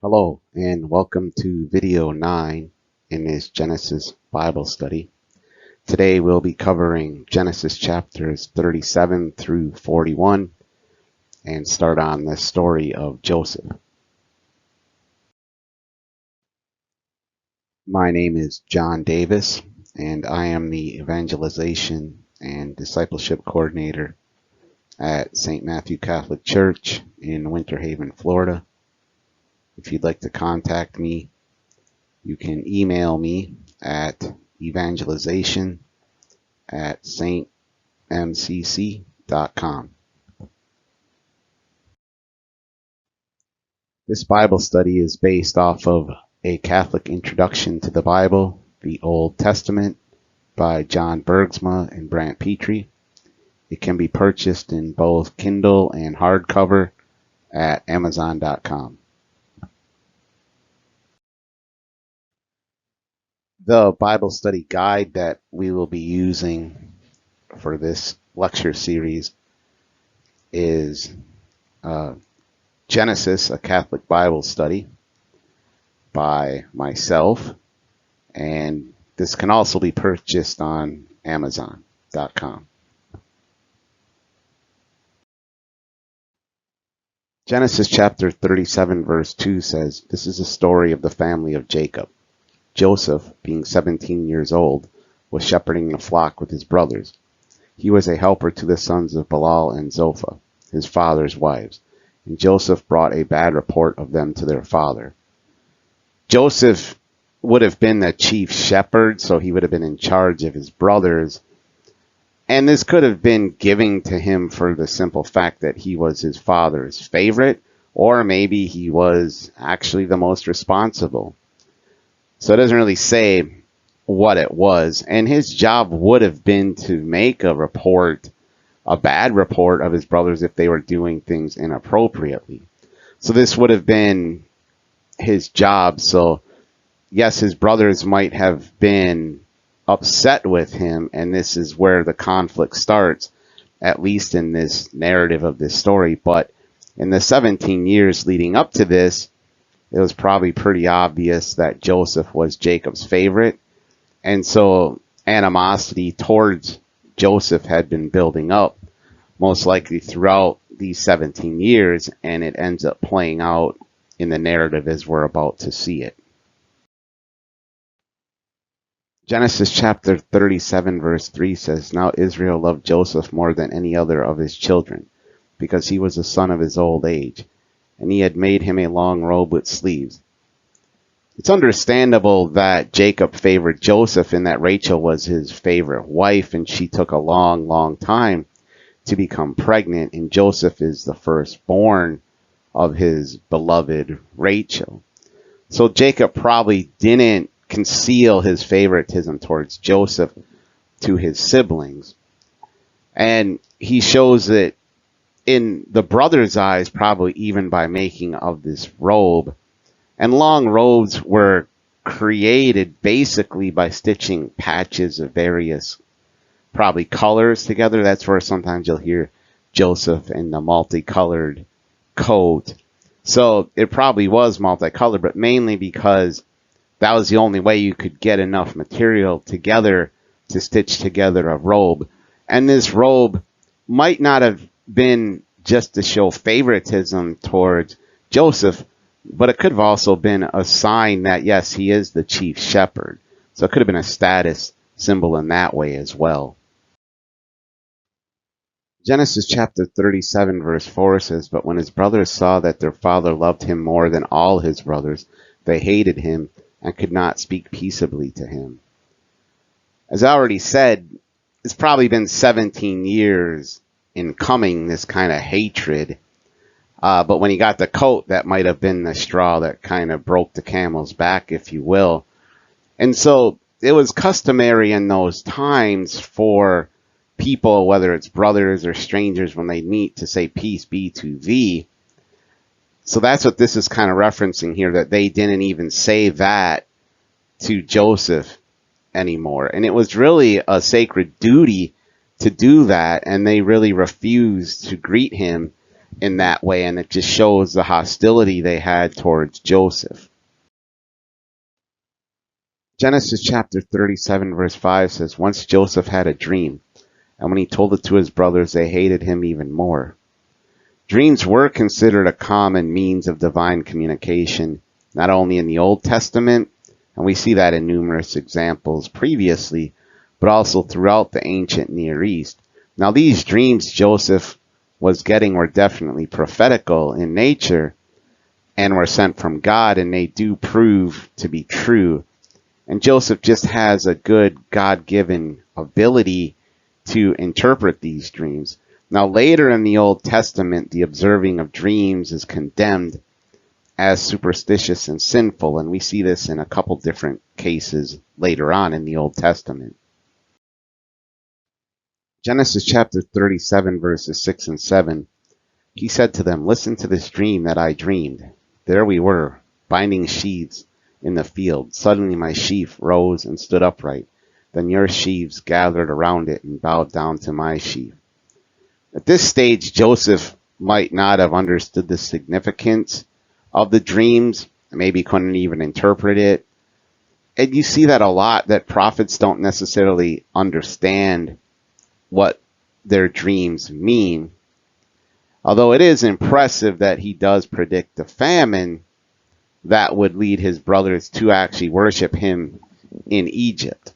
Hello, and welcome to video 9 in this Genesis Bible study. Today we'll be covering Genesis chapters 37 through 41 and start on the story of Joseph. My name is John Davis, and I am the Evangelization and Discipleship Coordinator at St. Matthew Catholic Church in Winter Haven, Florida. If you'd like to contact me, you can email me at evangelization@stmcc.com. This Bible study is based off of A Catholic Introduction to the Bible, the Old Testament, by John Bergsma and Brant Petrie. It can be purchased in both Kindle and hardcover at amazon.com. The Bible study guide that we will be using for this lecture series is Genesis, a Catholic Bible Study by myself, and this can also be purchased on amazon.com. Genesis chapter 37 verse 2 says, "This is a story of the family of Jacob. Joseph, being 17 years old, was shepherding a flock with his brothers. He was a helper to the sons of Bilhah and Zilpah, his father's wives, and Joseph brought a bad report of them to their father." Joseph would have been the chief shepherd, so he would have been in charge of his brothers. And this could have been given to him for the simple fact that he was his father's favorite, or maybe he was actually the most responsible. So it doesn't really say what it was. And his job would have been to make a report, a bad report of his brothers if they were doing things inappropriately. So this would have been his job. So yes, his brothers might have been upset with him, and this is where the conflict starts, at least in this narrative of this story. But in the 17 years leading up to this, it was probably pretty obvious that Joseph was Jacob's favorite. And so animosity towards Joseph had been building up, most likely throughout these 17 years, and it ends up playing out in the narrative as we're about to see it. Genesis chapter 37 verse 3 says, "Now Israel loved Joseph more than any other of his children, because he was the son of his old age, and he had made him a long robe with sleeves." It's understandable that Jacob favored Joseph in that Rachel was his favorite wife, and she took a long, long time to become pregnant, and Joseph is the firstborn of his beloved Rachel. So Jacob probably didn't conceal his favoritism towards Joseph to his siblings. And he shows it in the brothers' eyes, probably even by making of this robe. And long robes were created basically by stitching patches of various probably colors together. That's where sometimes you'll hear Joseph in the multicolored coat. So it probably was multicolored, but mainly because that was the only way you could get enough material together to stitch together a robe. And this robe might not have been just to show favoritism towards Joseph, but it could have also been a sign that, yes, he is the chief shepherd. So it could have been a status symbol in that way as well. Genesis chapter 37 verse 4 says, "But when his brothers saw that their father loved him more than all his brothers, they hated him and could not speak peaceably to him." As I already said, it's probably been 17 years in coming, this kind of hatred. But when he got the coat, that might have been the straw that kind of broke the camel's back, if you will. And so it was customary in those times for people, whether it's brothers or strangers, when they meet, to say, "Peace be to thee." So that's what this is kind of referencing here, that they didn't even say that to Joseph anymore. And it was really a sacred duty to do that, and they really refused to greet him in that way, and it just shows the hostility they had towards Joseph. Genesis chapter 37 verse 5 says, once Joseph had a dream, and when he told it to his brothers, they hated him even more. Dreams were considered a common means of divine communication, not only in the Old Testament, and we see that in numerous examples previously, but also throughout the ancient Near East. Now, these dreams Joseph was getting were definitely prophetical in nature and were sent from God, and they do prove to be true. And Joseph just has a good God-given ability to interpret these dreams. Now, later in the Old Testament, the observing of dreams is condemned as superstitious and sinful, and we see this in a couple different cases later on in the Old Testament. Genesis chapter 37, verses 6 and 7, he said to them, listen to this dream that I dreamed. There we were, binding sheaves in the field. Suddenly my sheaf rose and stood upright. Then your sheaves gathered around it and bowed down to my sheaf. At this stage, Joseph might not have understood the significance of the dreams, maybe couldn't even interpret it. And you see that a lot, that prophets don't necessarily understand what their dreams mean. Although it is impressive that he does predict a famine that would lead his brothers to actually worship him in Egypt.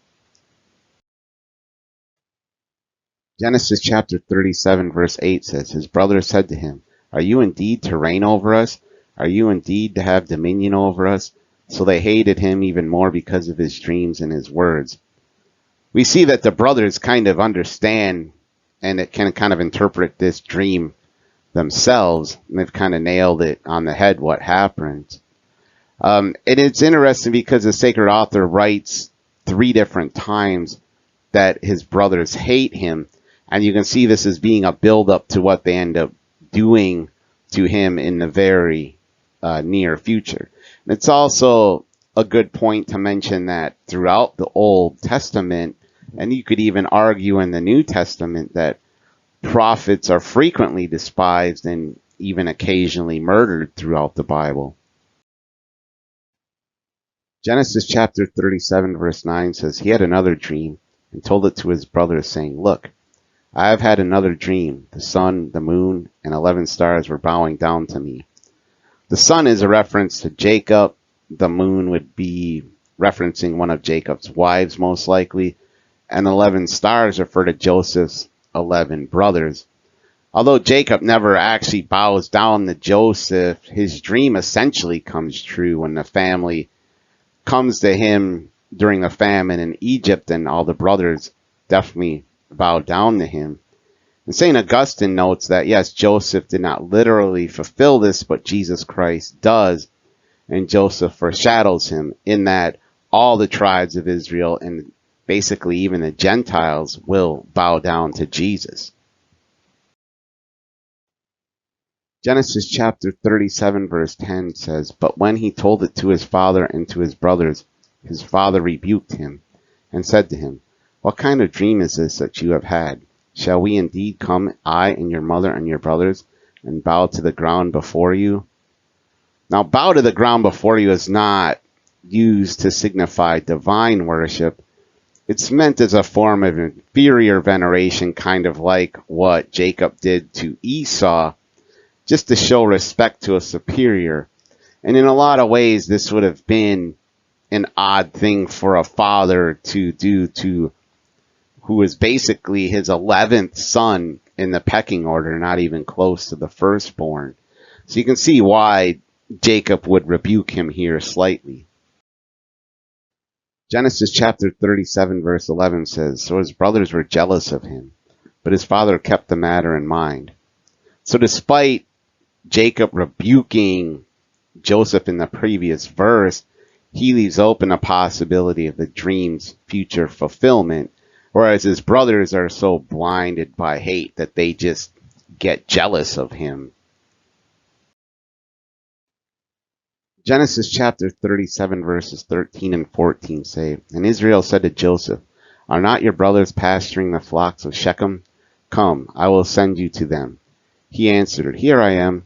Genesis chapter 37 verse 8 says, his brothers said to him, are you indeed to reign over us? Are you indeed to have dominion over us? So they hated him even more because of his dreams and his words. We see that the brothers kind of understand and it can kind of interpret this dream themselves. And they've kind of nailed it on the head what happened. And it's interesting because the sacred author writes 3 different times that his brothers hate him. And you can see this as being a build-up to what they end up doing to him in the very near future. And it's also a good point to mention that throughout the Old Testament, and you could even argue in the New Testament, that prophets are frequently despised and even occasionally murdered throughout the Bible. Genesis chapter 37 verse 9 says, he had another dream and told it to his brothers, saying, look, I have had another dream. The sun, the moon, and 11 stars were bowing down to me. The sun is a reference to Jacob. The moon would be referencing one of Jacob's wives, most likely. And 11 stars refer to Joseph's 11 brothers. Although Jacob never actually bows down to Joseph, his dream essentially comes true when the family comes to him during the famine in Egypt, and all the brothers definitely bow down to him. And St. Augustine notes that, yes, Joseph did not literally fulfill this, but Jesus Christ does. And Joseph foreshadows him in that all the tribes of Israel and basically even the Gentiles will bow down to Jesus. Genesis chapter 37 verse 10 says, but when he told it to his father and to his brothers, his father rebuked him and said to him, what kind of dream is this that you have had? Shall we indeed come, I and your mother and your brothers, and bow to the ground before you? Now, bow to the ground before you is not used to signify divine worship. It's meant as a form of inferior veneration, kind of like what Jacob did to Esau, just to show respect to a superior. And in a lot of ways, this would have been an odd thing for a father to do to who is basically his 11th son in the pecking order, not even close to the firstborn. So you can see why Jacob would rebuke him here slightly. Genesis chapter 37 verse 11 says, so his brothers were jealous of him, but his father kept the matter in mind. So despite Jacob rebuking Joseph in the previous verse, he leaves open a possibility of the dream's future fulfillment, whereas his brothers are so blinded by hate that they just get jealous of him. Genesis chapter 37 verses 13 and 14 say, and Israel said to Joseph, are not your brothers pasturing the flocks of Shechem? Come, I will send you to them. He answered, Here I am.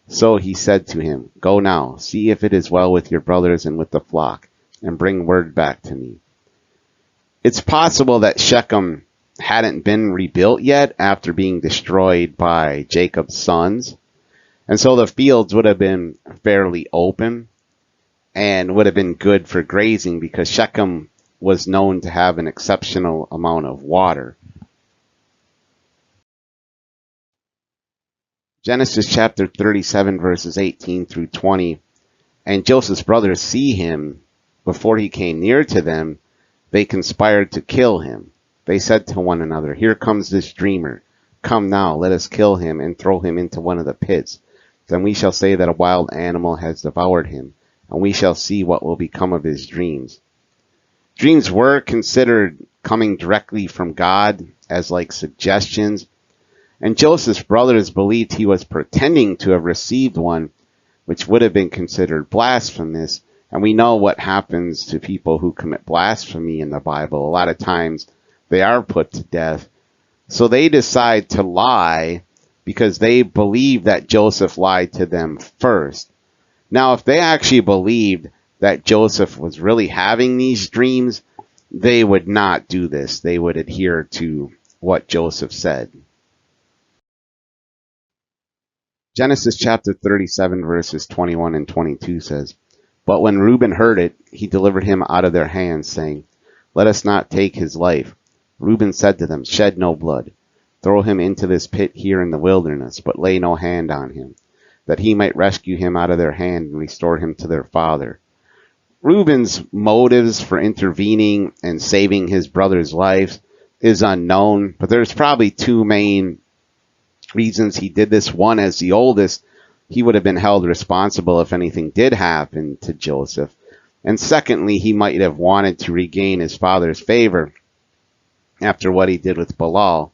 So he said to him, Go now, see if it is well with your brothers and with the flock, and bring word back to me. It's possible that Shechem hadn't been rebuilt yet after being destroyed by Jacob's sons. And so the fields would have been fairly open and would have been good for grazing because Shechem was known to have an exceptional amount of water. Genesis chapter 37 verses 18 through 20. And Joseph's brothers see him before he came near to them. They conspired to kill him. They said to one another, Here comes this dreamer. Come now, let us kill him and throw him into one of the pits. Then we shall say that a wild animal has devoured him, and we shall see what will become of his dreams. Dreams were considered coming directly from God as like suggestions, and Joseph's brothers believed he was pretending to have received one, which would have been considered blasphemous. And we know what happens to people who commit blasphemy in the Bible. A lot of times they are put to death. So they decide to lie because they believe that Joseph lied to them first. Now, if they actually believed that Joseph was really having these dreams, they would not do this. They would adhere to what Joseph said. Genesis chapter 37 verses 21 and 22 says, But when Reuben heard it, he delivered him out of their hands, saying, Let us not take his life. Reuben said to them, Shed no blood. Throw him into this pit here in the wilderness, but lay no hand on him, that he might rescue him out of their hand and restore him to their father. Reuben's motives for intervening and saving his brother's life is unknown, but there's probably two main reasons he did this. One, as the oldest, he would have been held responsible if anything did happen to Joseph. And secondly, he might have wanted to regain his father's favor after what he did with Bilhah.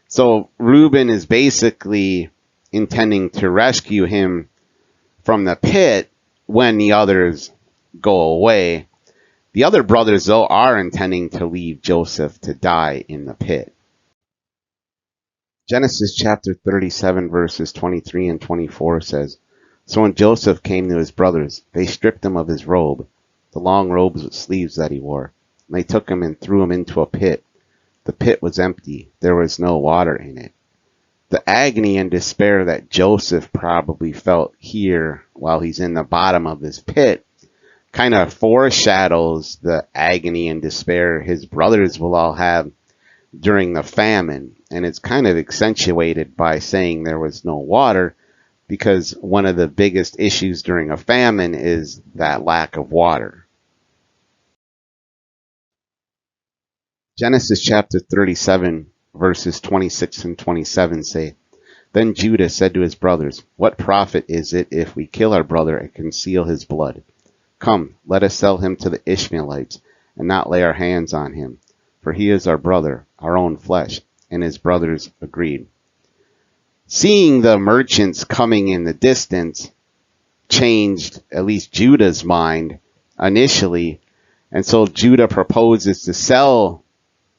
So Reuben is basically intending to rescue him from the pit when the others go away. The other brothers, though, are intending to leave Joseph to die in the pit. Genesis chapter 37 verses 23 and 24 says, So when Joseph came to his brothers, they stripped him of his robe, the long robes with sleeves that he wore, and they took him and threw him into a pit. The pit was empty. There was no water in it. The agony and despair that Joseph probably felt here while he's in the bottom of this pit kind of foreshadows the agony and despair his brothers will all have during the famine. And it's kind of accentuated by saying there was no water, because one of the biggest issues during a famine is that lack of water. Genesis chapter 37 verses 26 and 27 say, Then Judah said to his brothers, What profit is it if we kill our brother and conceal his blood? Come, let us sell him to the Ishmaelites, and not lay our hands on him, for he is our brother, our own flesh. And his brothers agreed. Seeing the merchants coming in the distance changed at least Judah's mind initially, and so Judah proposes to sell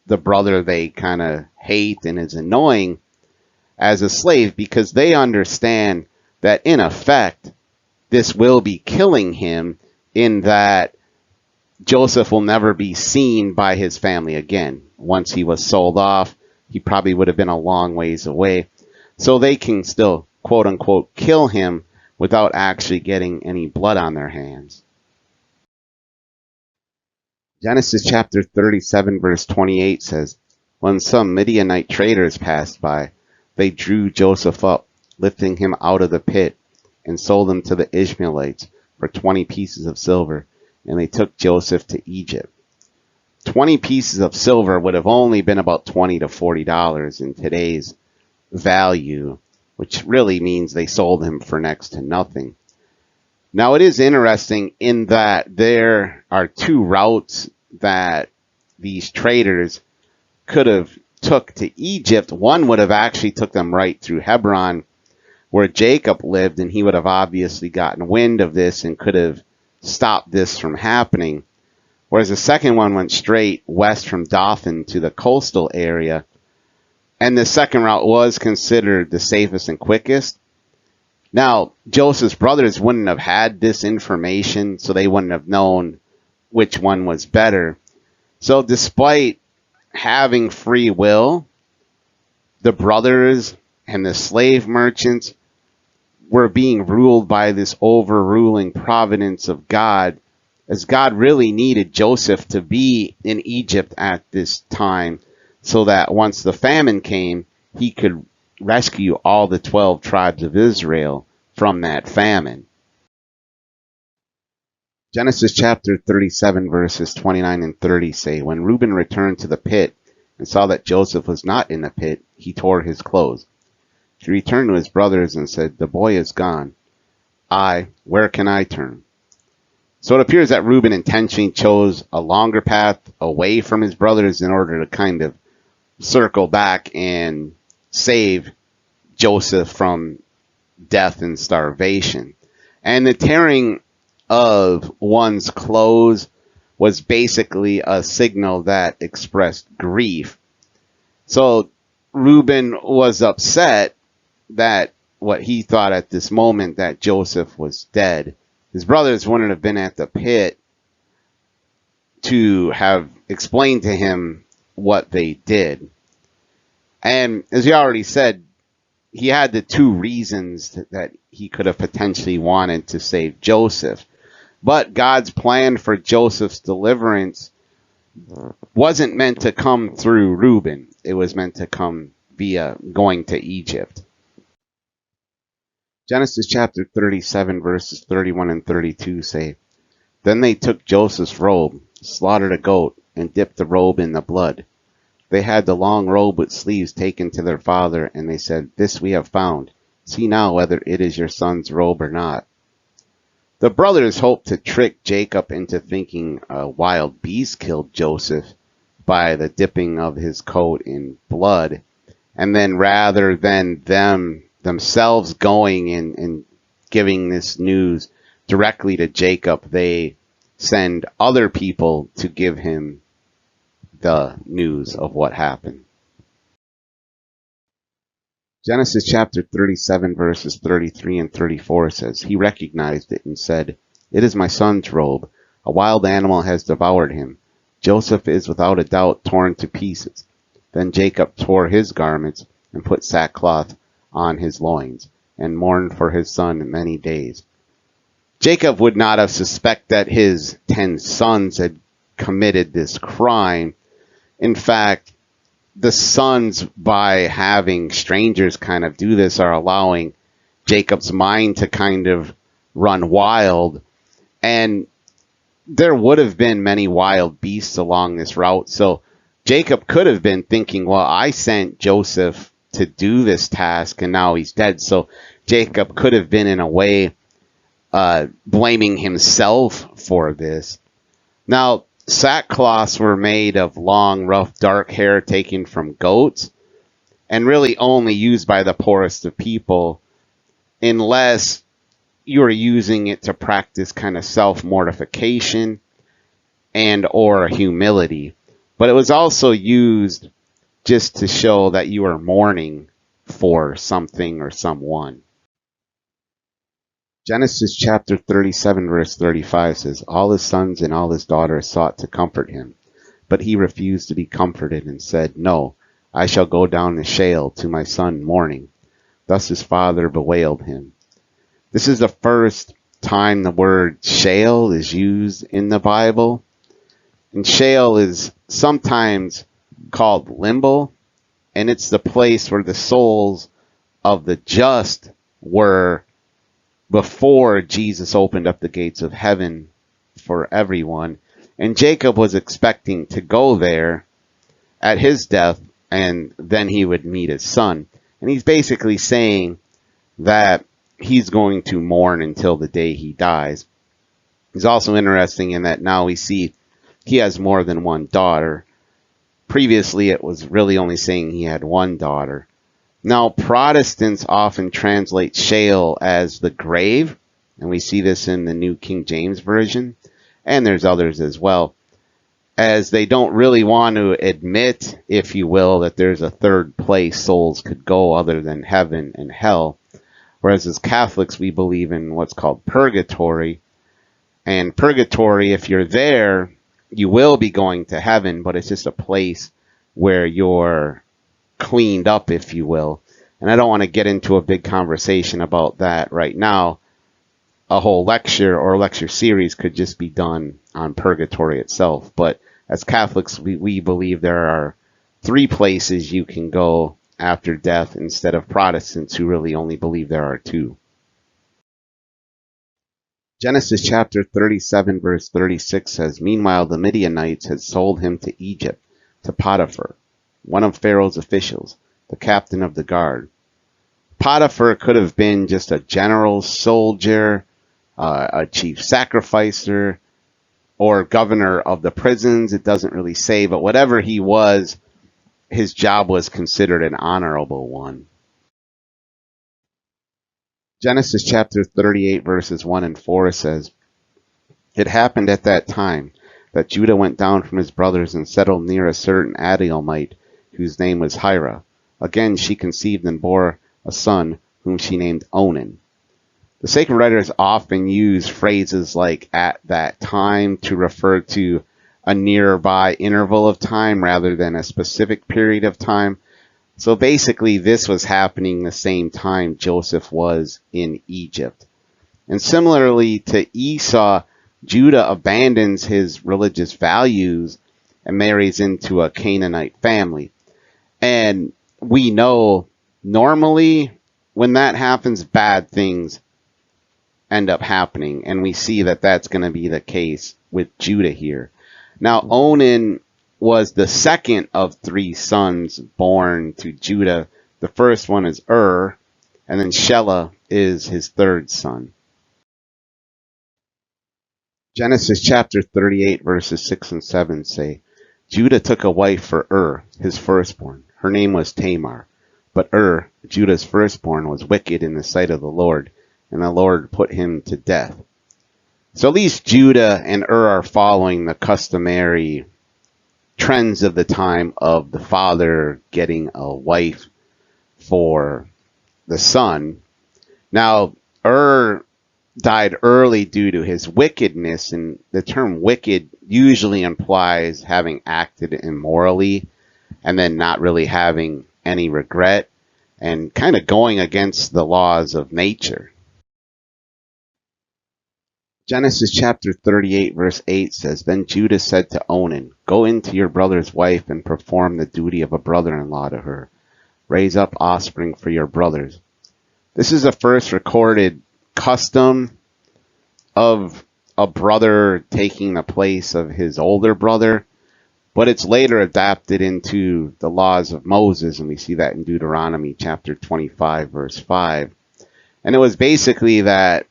the brother they kind of hate and is annoying as a slave, because they understand that in effect this will be killing him, in that Joseph will never be seen by his family again. Once he was sold off, he probably would have been a long ways away. So they can still, quote unquote, kill him without actually getting any blood on their hands. Genesis chapter 37 verse 28 says, When some Midianite traders passed by, they drew Joseph up, lifting him out of the pit, and sold him to the Ishmaelites for 20 pieces of silver, and they took Joseph to Egypt. 20 pieces of silver would have only been about $20 to $40 in today's value, which really means they sold him for next to nothing. Now, it is interesting in that there are two routes that these traders could have took to Egypt. One would have actually took them right through Hebron, where Jacob lived, and he would have obviously gotten wind of this and could have stopped this from happening. Whereas the second one went straight west from Dothan to the coastal area, And the second route was considered the safest and quickest. Now, Joseph's brothers wouldn't have had this information, so they wouldn't have known which one was better. So despite having free will, the brothers and the slave merchants were being ruled by this overruling providence of God, as God really needed Joseph to be in Egypt at this time, so that once the famine came, he could rescue all the 12 tribes of Israel from that famine. Genesis chapter 37 verses 29 and 30 say, When Reuben returned to the pit and saw that Joseph was not in the pit, he tore his clothes. He returned to his brothers and said, The boy is gone. Where can I turn? So it appears that Reuben intentionally chose a longer path away from his brothers in order to kind of circle back and save Joseph from death and starvation. And the tearing of one's clothes was basically a signal that expressed grief. So Reuben was upset that what he thought at this moment that Joseph was dead. His brothers wouldn't have been at the pit to have explained to him what they did. And as we already said, he had the two reasons that he could have potentially wanted to save Joseph. But God's plan for Joseph's deliverance wasn't meant to come through Reuben. It was meant to come via going to Egypt. Genesis chapter 37 verses 31 and 32 say, Then they took Joseph's robe, slaughtered a goat, and dipped the robe in the blood. They had the long robe with sleeves taken to their father, and they said, This we have found. See now whether it is your son's robe or not. The brothers hoped to trick Jacob into thinking a wild beast killed Joseph by the dipping of his coat in blood. And then rather than themselves going and giving this news directly to Jacob, they send other people to give him the news of what happened. Genesis chapter 37 verses 33 and 34 says, He recognized it and said, It is my son's robe. A wild animal has devoured him. Joseph is without a doubt torn to pieces. Then Jacob tore his garments and put sackcloth on his loins and mourned for his son many days. Jacob would not have suspected that his 10 sons had committed this crime. In fact, the sons, by having strangers kind of do this, are allowing Jacob's mind to kind of run wild. And there would have been many wild beasts along this route. So Jacob could have been thinking, well, I sent Joseph to do this task and now he's dead. So Jacob could have been in a way blaming himself for this. Now, sackcloths were made of long, rough, dark hair taken from goats and really only used by the poorest of people unless you were using it to practice kind of self-mortification and or humility. But it was also used just to show that you are mourning for something or someone. Genesis chapter 37 verse 35 says, All his sons and all his daughters sought to comfort him, but he refused to be comforted and said, No, I shall go down to Sheol to my son mourning. Thus his father bewailed him. This is the first time the word Sheol is used in the Bible. And Sheol is sometimes called limbo, and it's the place where the souls of the just were before Jesus opened up the gates of heaven for everyone. And Jacob was expecting to go there at his death, and then he would meet his son. And he's basically saying that he's going to mourn until the day he dies. It's also interesting in that now we see he has more than one daughter. Previously, it was really only saying he had one daughter. Now, Protestants often translate Sheol as the grave, and we see this in the New King James Version, and there's others as well. as they don't really want to admit, if you will, that there's a third place souls could go other than heaven and hell. Whereas as Catholics, we believe in what's called purgatory. And purgatory, if you're there, you will be going to heaven, but it's just a place where you're cleaned up, if you will. And I don't want to get into a big conversation about that right now. A whole lecture or lecture series could just be done on purgatory itself. But as Catholics, we believe there are three places you can go after death, instead of Protestants who really only believe there are two. Genesis chapter 37 verse 36 says, "Meanwhile the Midianites had sold him to Egypt, to Potiphar, one of Pharaoh's officials, the captain of the guard." Potiphar could have been just a general soldier, a chief sacrificer, or governor of the prisons. It doesn't really say, but whatever he was, his job was considered an honorable one. Genesis chapter 38 verses 1 and 4 says, "It happened at that time that Judah went down from his brothers and settled near a certain Adullamite whose name was Hira. Again she conceived and bore a son whom she named Onan." The sacred writers often use phrases like "at that time" to refer to a nearby interval of time rather than a specific period of time. So basically this was happening the same time Joseph was in Egypt. And similarly to Esau, Judah abandons his religious values and marries into a Canaanite family. And we know normally when that happens, bad things end up happening. And we see that that's going to be the case with Judah here. Now, Onan was the second of three sons born to Judah. The first one is and then Shelah is his third son. Genesis chapter 38 verses 6 and 7 say, "Judah took a wife for his firstborn. Her name was Tamar. But Judah's firstborn, was wicked in the sight of the Lord, and the Lord put him to death." So at least Judah and are following the customary trends of the time of the father getting a wife for the son. Now, died early due to his wickedness, and the term wicked usually implies having acted immorally and then not really having any regret and kind of going against the laws of nature. Genesis chapter 38 verse 8 says, "Then Judah said to Onan, 'Go into your brother's wife and perform the duty of a brother-in-law to her. Raise up offspring for your brothers.'" This is the first recorded custom of a brother taking the place of his older brother, but it's later adapted into the laws of Moses, and we see that in Deuteronomy chapter 25 verse 5. And it was basically that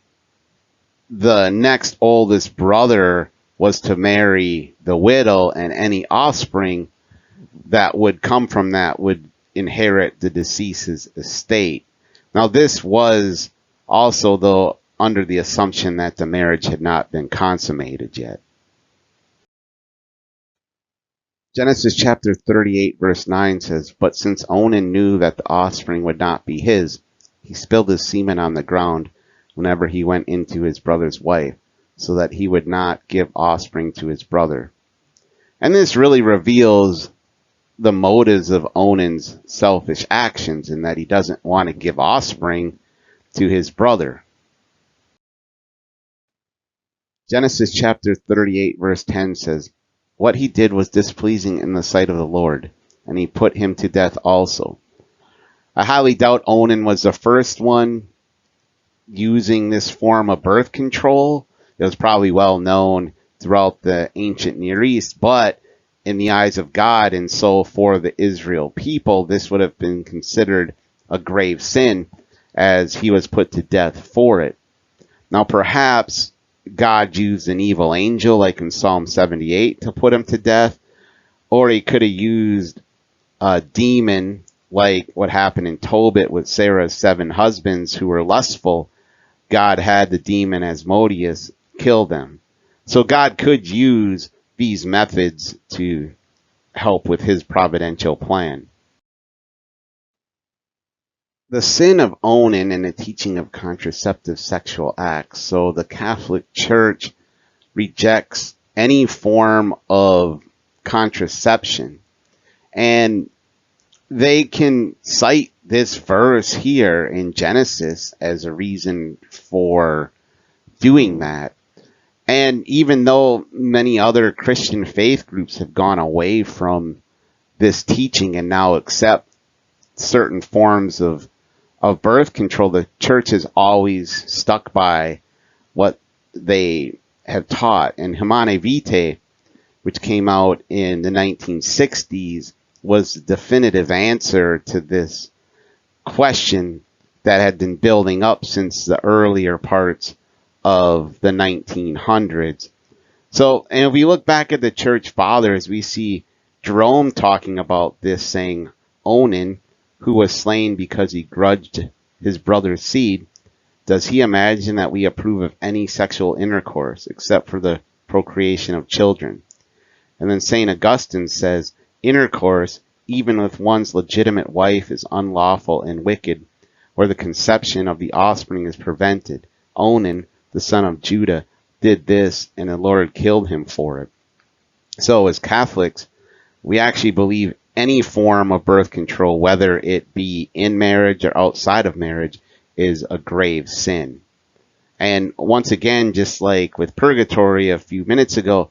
the next oldest brother was to marry the widow, and any offspring that would come from that would inherit the deceased's estate. Now this was also, though, under the assumption that the marriage had not been consummated yet. Genesis chapter 38 verse 9 says, "But since Onan knew that the offspring would not be his, he spilled his semen on the ground whenever he went into his brother's wife, so that he would not give offspring to his brother." And this really reveals the motives of Onan's selfish actions, in that he doesn't want to give offspring to his brother. Genesis chapter 38 verse 10 says, "What he did was displeasing in the sight of the Lord, and he put him to death also." I highly doubt Onan was the first one using this form of birth control. It was probably well known throughout the ancient Near East, but in the eyes of God, and so for the Israel people, this would have been considered a grave sin, as he was put to death for it. Now perhaps God used an evil angel like in Psalm 78 to put him to death, or he could have used a demon like what happened in Tobit with Sarah's 7 husbands who were lustful. God had the demon Asmodeus kill them. So God could use these methods to help with his providential plan. The sin of Onan and the teaching of contraceptive sexual acts. So the Catholic Church rejects any form of contraception. And they can cite this verse here in Genesis as a reason for doing that. And even though many other Christian faith groups have gone away from this teaching and now accept certain forms of birth control, the church has always stuck by what they have taught. And Humanae Vitae, which came out in the 1960s, was the definitive answer to this question that had been building up since the earlier parts of the 1900s. So, and if we look back at the church fathers, we see Jerome talking about this, saying, Onan, who was slain because he grudged his brother's seed, does he imagine that we approve of any sexual intercourse except for the procreation of children? And then St. Augustine says, intercourse, even with one's legitimate wife, is unlawful and wicked, where the conception of the offspring is prevented. Onan, the son of Judah, did this, and the Lord killed him for it. So as Catholics, we actually believe any form of birth control, whether it be in marriage or outside of marriage, is a grave sin. And once again, just like with purgatory a few minutes ago,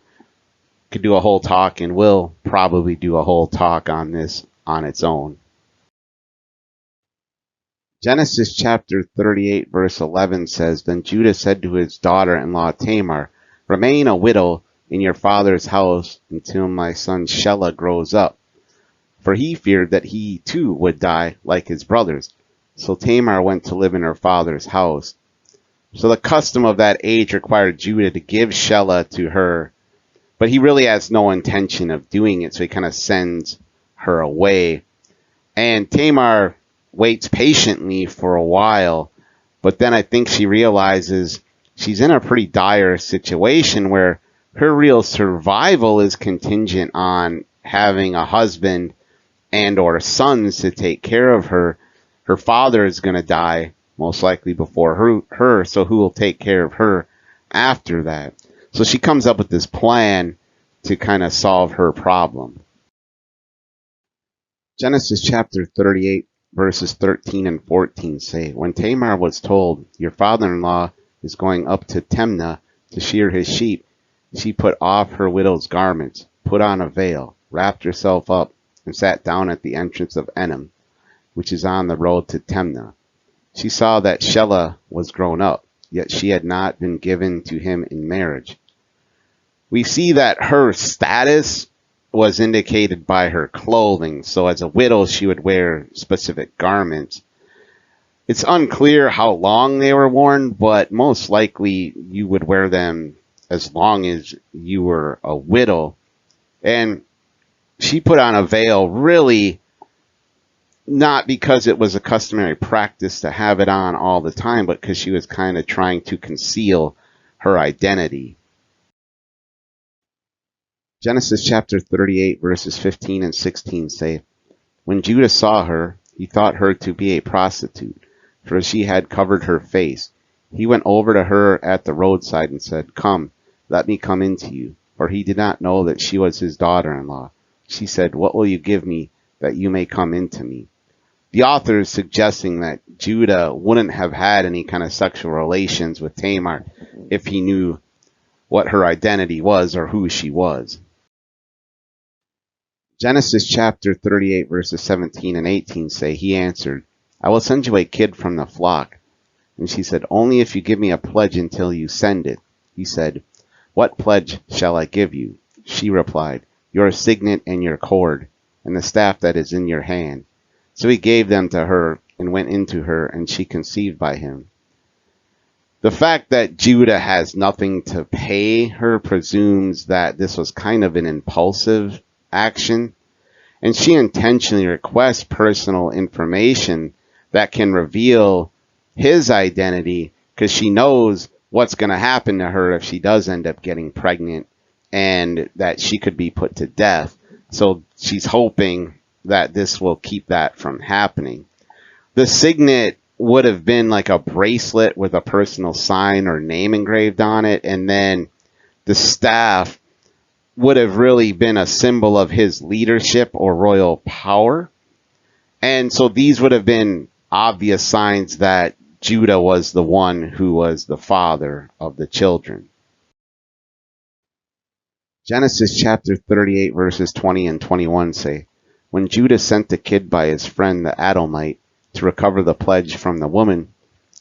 could do a whole talk, and will probably do a whole talk on this on its own. Genesis chapter 38 verse 11 says, Then Judah said to his daughter-in-law Tamar, Remain a widow in your father's house until my son Shelah grows up. For he feared that he too would die like his brothers. So Tamar went to live in her father's house. So the custom of that age required Judah to give Shelah to her, but he really has no intention of doing it, so he kind of sends her away. And Tamar waits patiently for a while, but then I think she realizes she's in a pretty dire situation where her real survival is contingent on having a husband and or sons to take care of her. Her father is going to die most likely before her, so who will take care of her after that? So she comes up with this plan to kind of solve her problem. Genesis chapter 38 verses 13 and 14 say, When Tamar was told, Your father-in-law is going up to Timnah to shear his sheep, she put off her widow's garments, put on a veil, wrapped herself up, and sat down at the entrance of Enim, which is on the road to Timnah. She saw that Shelah was grown up, yet she had not been given to him in marriage. We see that her status was indicated by her clothing. So as a widow, she would wear specific garments. It's unclear how long they were worn, but most likely you would wear them as long as you were a widow. And she put on a veil really not because it was a customary practice to have it on all the time, but because she was kind of trying to conceal her identity. Genesis chapter 38 verses 15 and 16 say, When Judah saw her, he thought her to be a prostitute, for she had covered her face. He went over to her at the roadside and said, Come, let me come in to you. For he did not know that she was his daughter-in-law. She said, What will you give me that you may come in to me? The author is suggesting that Judah wouldn't have had any kind of sexual relations with Tamar if he knew what her identity was or who she was. Genesis chapter 38 verses 17 and 18 say, He answered, I will send you a kid from the flock. And she said, Only if you give me a pledge until you send it. He said, What pledge shall I give you? She replied, Your signet and your cord, and the staff that is in your hand. So he gave them to her and went into her, and she conceived by him. The fact that Judah has nothing to pay her presumes that this was kind of an impulsive action, and she intentionally requests personal information that can reveal his identity because she knows what's going to happen to her if she does end up getting pregnant and that she could be put to death. So she's hoping that this will keep that from happening. The signet would have been like a bracelet with a personal sign or name engraved on it, and then the staff would have really been a symbol of his leadership or royal power. And so these would have been obvious signs that Judah was the one who was the father of the children. Genesis chapter 38 verses 20 and 21 say, when Judah sent the kid by his friend the Adullamite to recover the pledge from the woman,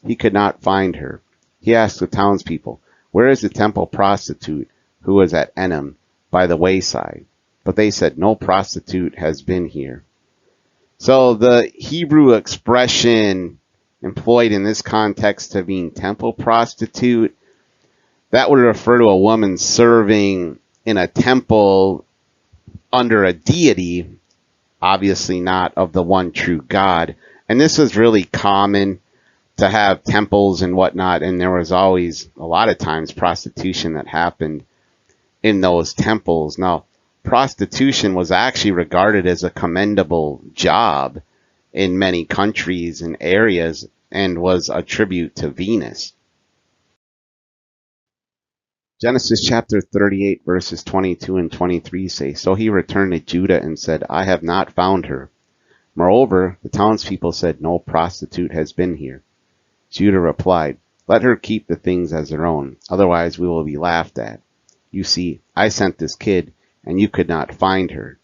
he could not find her. He asked the townspeople, where is the temple prostitute who was at Onan by the wayside? But they said, no prostitute has been here. So the Hebrew expression employed in this context to mean temple prostitute, that would refer to a woman serving in a temple under a deity, obviously not of the one true God. And this was really common to have temples and whatnot, and there was always a lot of times prostitution that happened in those temples. Now, prostitution was actually regarded as a commendable job in many countries and areas and was a tribute to Venus. Genesis chapter 38 verses 22 and 23 say, so he returned to Judah and said, I have not found her. Moreover, the townspeople said, no prostitute has been here. Judah replied, let her keep the things as her own, otherwise we will be laughed at. You see, I sent this kid, and you could not find her.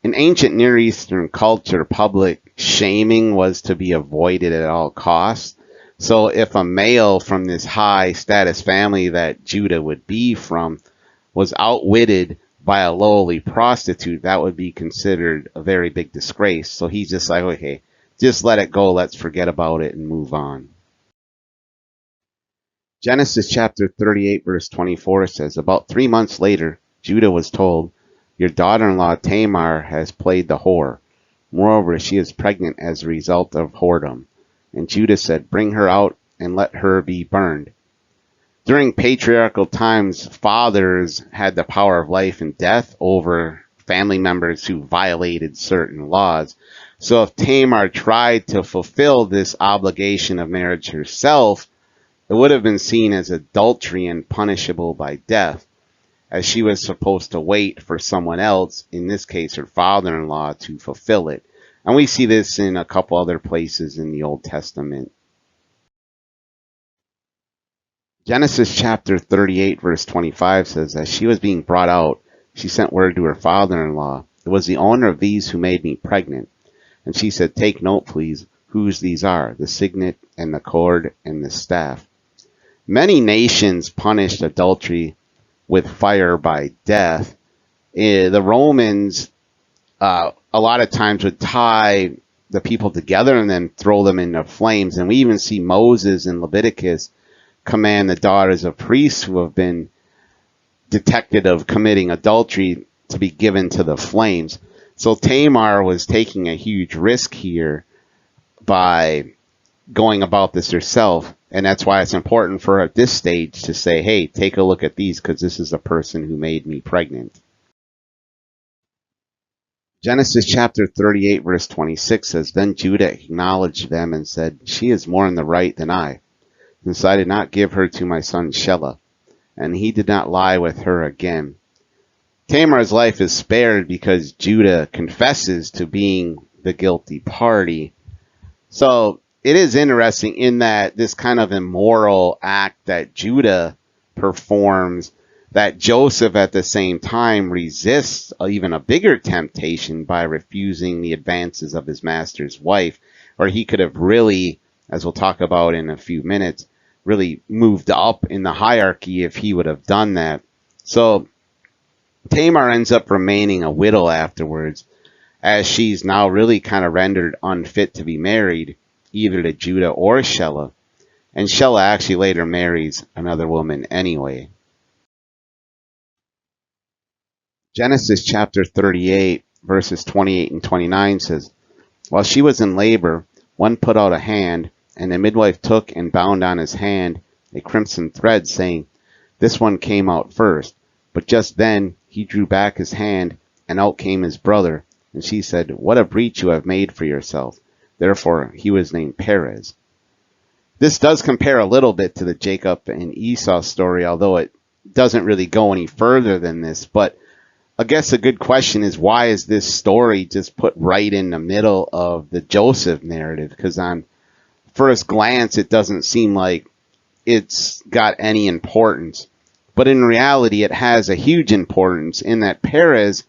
In ancient Near Eastern culture, public shaming was to be avoided at all costs. So if a male from this high status family that Judah would be from was outwitted by a lowly prostitute, that would be considered a very big disgrace. So he's just like, okay, just let it go. Let's forget about it and move on. Genesis chapter 38 verse 24 says, about 3 months later, Judah was told, your daughter-in-law Tamar has played the whore. Moreover, she is pregnant as a result of whoredom. And Judah said, bring her out and let her be burned. During patriarchal times, fathers had the power of life and death over family members who violated certain laws. So if Tamar tried to fulfill this obligation of marriage herself, it would have been seen as adultery and punishable by death, as she was supposed to wait for someone else, in this case her father-in-law, to fulfill it. And we see this in a couple other places in the Old Testament. Genesis chapter 38 verse 25 says, as she was being brought out, she sent word to her father-in-law, it was the owner of these who made me pregnant. And she said, take note please, whose these are, the signet and the cord and the staff. Many nations punished adultery with fire by death. The Romans, a lot of times would tie the people together and then throw them into flames. And we even see Moses in Leviticus command the daughters of priests who have been detected of committing adultery to be given to the flames. So Tamar was taking a huge risk here by going about this herself. And that's why it's important for her at this stage to say, hey, take a look at these because this is the person who made me pregnant. Genesis chapter 38 verse 26 says, then Judah acknowledged them and said, she is more in the right than I, since I did not give her to my son Shelah, and he did not lie with her again. Tamar's life is spared because Judah confesses to being the guilty party. So it is interesting in that this kind of immoral act that Judah performs, that Joseph at the same time resists even a bigger temptation by refusing the advances of his master's wife, or he could have really, as we'll talk about in a few minutes, really moved up in the hierarchy if he would have done that. So Tamar ends up remaining a widow afterwards, as she's now really kind of rendered unfit to be married, either to Judah or Shelah. And Shelah actually later marries another woman anyway. Genesis chapter 38, verses 28 and 29 says, while she was in labor, one put out a hand, and the midwife took and bound on his hand a crimson thread, saying, this one came out first. But just then he drew back his hand, and out came his brother. And she said, "What a breach you have made for yourself." Therefore he was named Perez. This does compare a little bit to the Jacob and Esau story, although it doesn't really go any further than this. But I guess a good question is, why is this story just put right in the middle of the Joseph narrative? Because on first glance, it doesn't seem like it's got any importance. But in reality, it has a huge importance in that Perez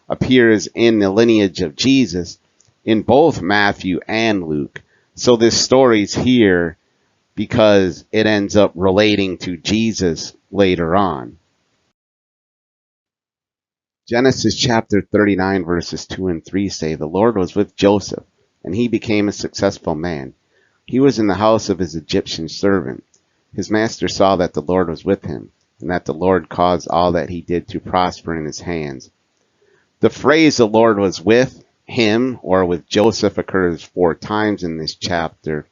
appears in the lineage of Jesus in both Matthew and Luke. So this story's here because it ends up relating to Jesus later on. Genesis chapter 39 verses 2 and 3 say, "The Lord was with Joseph, and he became a successful man. He was in the house of his Egyptian servant. His master saw that the Lord was with him, and that the Lord caused all that he did to prosper in his hands." The phrase "the Lord was with him" or with Joseph occurs 4 times in this chapter.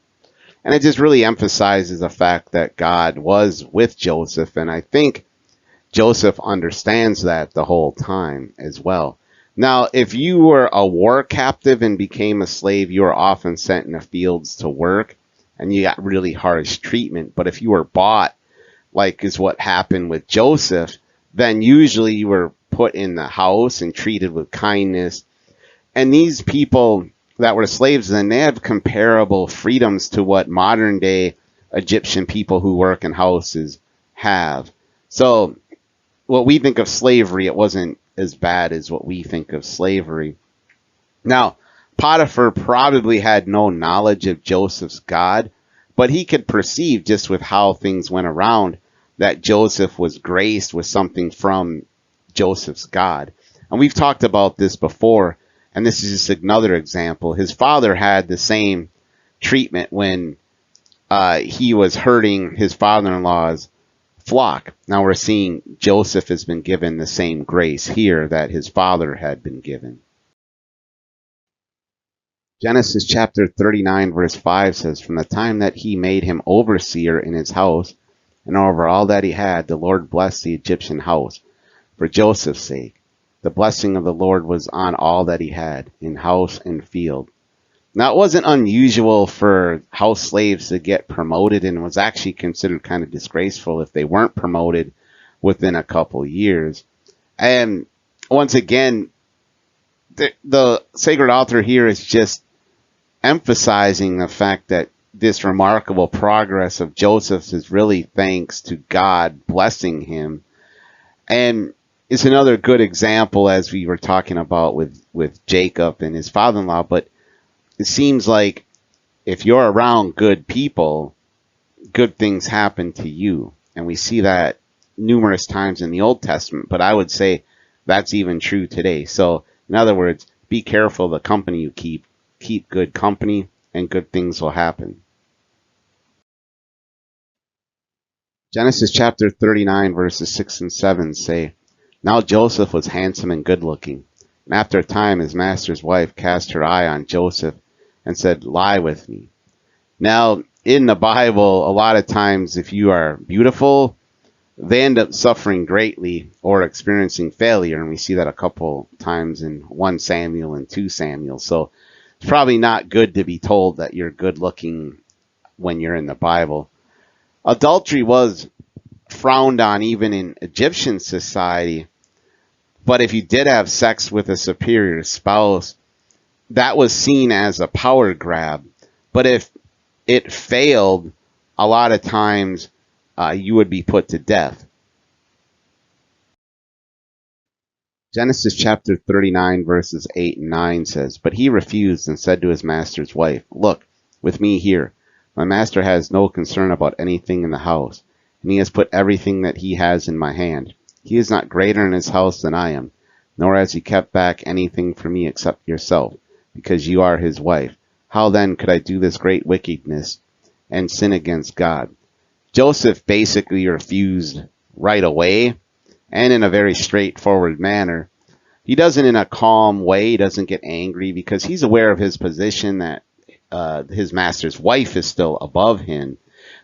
And it just really emphasizes the fact that God was with Joseph. And I think Joseph understands that the whole time as well. Now, if you were a war captive and became a slave, you were often sent in the fields to work, and you got really harsh treatment. But if you were bought, like is what happened with Joseph, then usually you were put in the house and treated with kindness. And these people that were slaves then, they had comparable freedoms to what modern day Egyptian people who work in houses have. So what we think of slavery, it wasn't as bad as what we think of slavery. Now, Potiphar probably had no knowledge of Joseph's God, but he could perceive just with how things went around that Joseph was graced with something from Joseph's God. And we've talked about this before, and this is just another example. His father had the same treatment when he was herding his father-in-law's flock. Now we're seeing Joseph has been given the same grace here that his father had been given. Genesis chapter 39 verse 5 says, "From the time that he made him overseer in his house, and over all that he had, the Lord blessed the Egyptian house for Joseph's sake. The blessing of the Lord was on all that he had, in house and field." Now, it wasn't unusual for house slaves to get promoted, and was actually considered kind of disgraceful if they weren't promoted within a couple years. And once again, the sacred author here is just emphasizing the fact that this remarkable progress of Joseph is really thanks to God blessing him. And it's another good example, as we were talking about with Jacob and his father-in-law. But it seems like if you're around good people, good things happen to you. And we see that numerous times in the Old Testament. But I would say that's even true today. So, in other words, be careful of the company you keep. Keep good company, and good things will happen. Genesis chapter 39 verses 6 and 7 say, "Now Joseph was handsome and good looking. And after a time his master's wife cast her eye on Joseph and said, 'Lie with me.'" Now, in the Bible, a lot of times if you are beautiful, they end up suffering greatly or experiencing failure. And we see that a couple times in 1 Samuel and 2 Samuel. So it's probably not good to be told that you're good looking when you're in the Bible. Adultery was frowned on even in Egyptian society. But if you did have sex with a superior spouse, that was seen as a power grab. But if it failed, a lot of times you would be put to death. Genesis chapter 39 verses 8 and 9 says, "But he refused and said to his master's wife, 'Look, with me here. My master has no concern about anything in the house, and he has put everything that he has in my hand. He is not greater in his house than I am, nor has he kept back anything from me except yourself, because you are his wife. How then could I do this great wickedness and sin against God?'" Joseph basically refused right away, and in a very straightforward manner. He doesn't in a calm way. He doesn't get angry because he's aware of his position, that his master's wife is still above him.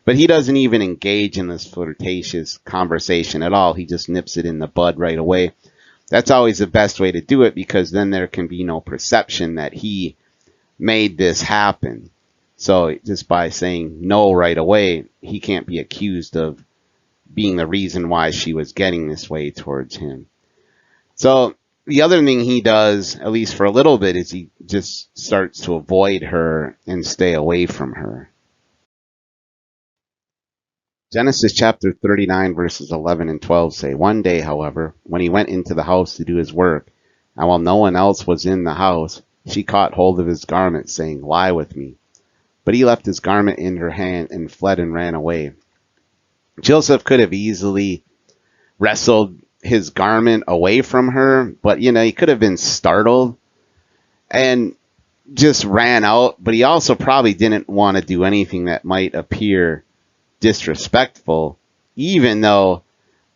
But he doesn't even engage in this flirtatious conversation at all. He just nips it in the bud right away. That's always the best way to do it, because then there can be no perception that he made this happen. So just by saying no right away, he can't be accused of being the reason why she was getting this way towards him. So the other thing he does, at least for a little bit, is he just starts to avoid her and stay away from her. Genesis chapter 39 verses 11 and 12 say, "One day, however, when he went into the house to do his work, and while no one else was in the house, she caught hold of his garment, saying, 'Lie with me.' But he left his garment in her hand and fled and ran away." Joseph could have easily wrestled his garment away from her, but he could have been startled and just ran out. But he also probably didn't want to do anything that might appear disrespectful, even though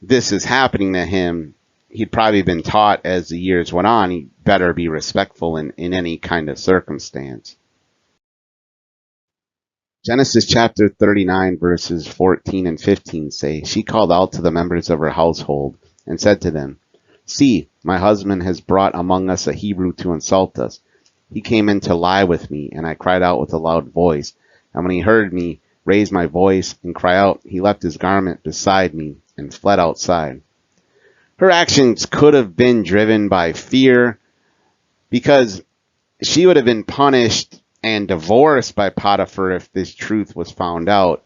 this is happening to him. He'd probably been taught as the years went on, he better be respectful in any kind of circumstance. Genesis chapter 39 verses 14 and 15 say, "She called out to the members of her household and said to them, 'See, my husband has brought among us a Hebrew to insult us. He came in to lie with me, and I cried out with a loud voice. And when he heard me raise my voice and cry out, he left his garment beside me and fled outside.'" Her actions could have been driven by fear, because she would have been punished and divorced by Potiphar if this truth was found out.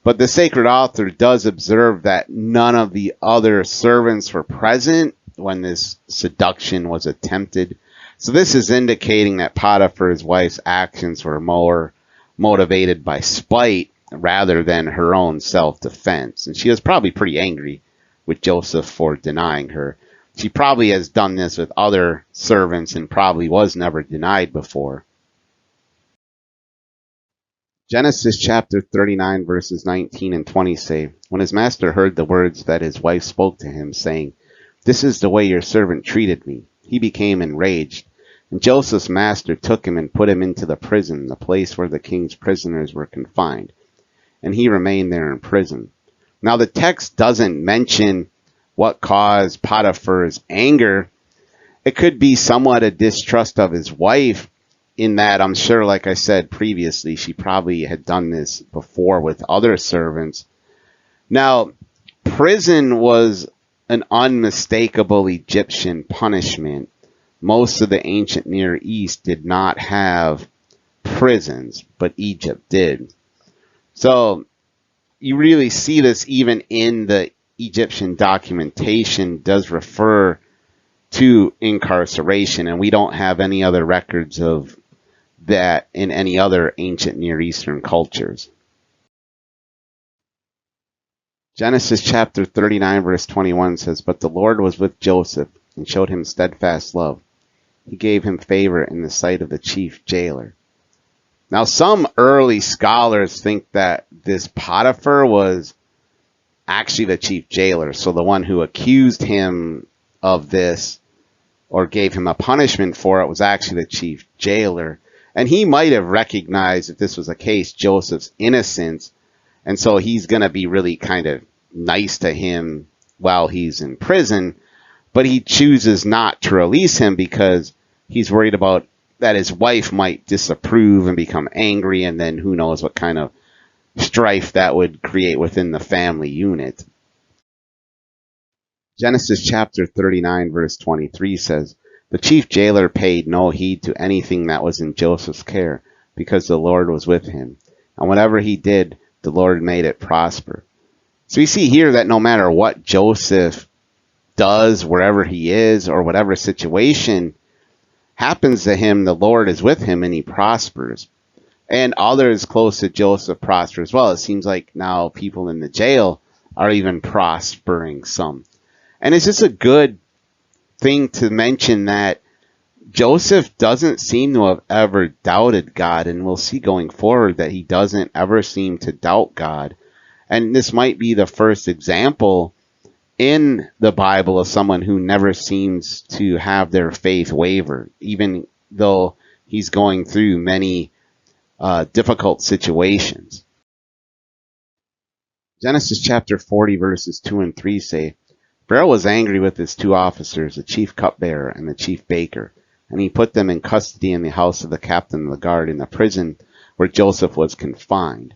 But the sacred author does observe that none of the other servants were present when this seduction was attempted. So this is indicating that Potiphar's wife's actions were more motivated by spite rather than her own self-defense. And she was probably pretty angry with Joseph for denying her. She probably has done this with other servants and probably was never denied before. Genesis chapter 39 verses 19 and 20 say, "When his master heard the words that his wife spoke to him, saying, 'This is the way your servant treated me,' he became enraged. And Joseph's master took him and put him into the prison, the place where the king's prisoners were confined. And he remained there in prison." Now the text doesn't mention what caused Potiphar's anger. It could be somewhat a distrust of his wife, in that I'm sure, like I said previously, she probably had done this before with other servants. Now, prison was an unmistakable Egyptian punishment. Most of the ancient Near East did not have prisons, but Egypt did. So you really see this even in the Egyptian documentation does refer to incarceration, and we don't have any other records of that in any other ancient Near Eastern cultures. Genesis chapter 39 verse 21 says, "But the Lord was with Joseph and showed him steadfast love. He gave him favor in the sight of the chief jailer." Now, some early scholars think that this Potiphar was actually the chief jailer, so the one who accused him of this or gave him a punishment for it was actually the chief jailer. And he might have recognized, if this was the case, Joseph's innocence, and so he's going to be really kind of nice to him while he's in prison, but he chooses not to release him because he's worried about that his wife might disapprove and become angry, and then who knows what kind of strife that would create within the family unit. Genesis chapter 39 verse 23 says, "The chief jailer paid no heed to anything that was in Joseph's care, because the Lord was with him. And whatever he did, the Lord made it prosper." So we see here that no matter what Joseph does, wherever he is, or whatever situation happens to him, the Lord is with him and he prospers. And others close to Joseph prosper as well. It seems like now people in the jail are even prospering some. And it's just a good thing to mention that Joseph doesn't seem to have ever doubted God, and we'll see going forward that he doesn't ever seem to doubt God. And this might be the first example in the Bible of someone who never seems to have their faith waver, even though he's going through many difficult situations. Genesis chapter 40 verses 2 and 3 say, Pharaoh was angry with his two officers, the chief cupbearer and the chief baker, and he put them in custody in the house of the captain of the guard in the prison where Joseph was confined.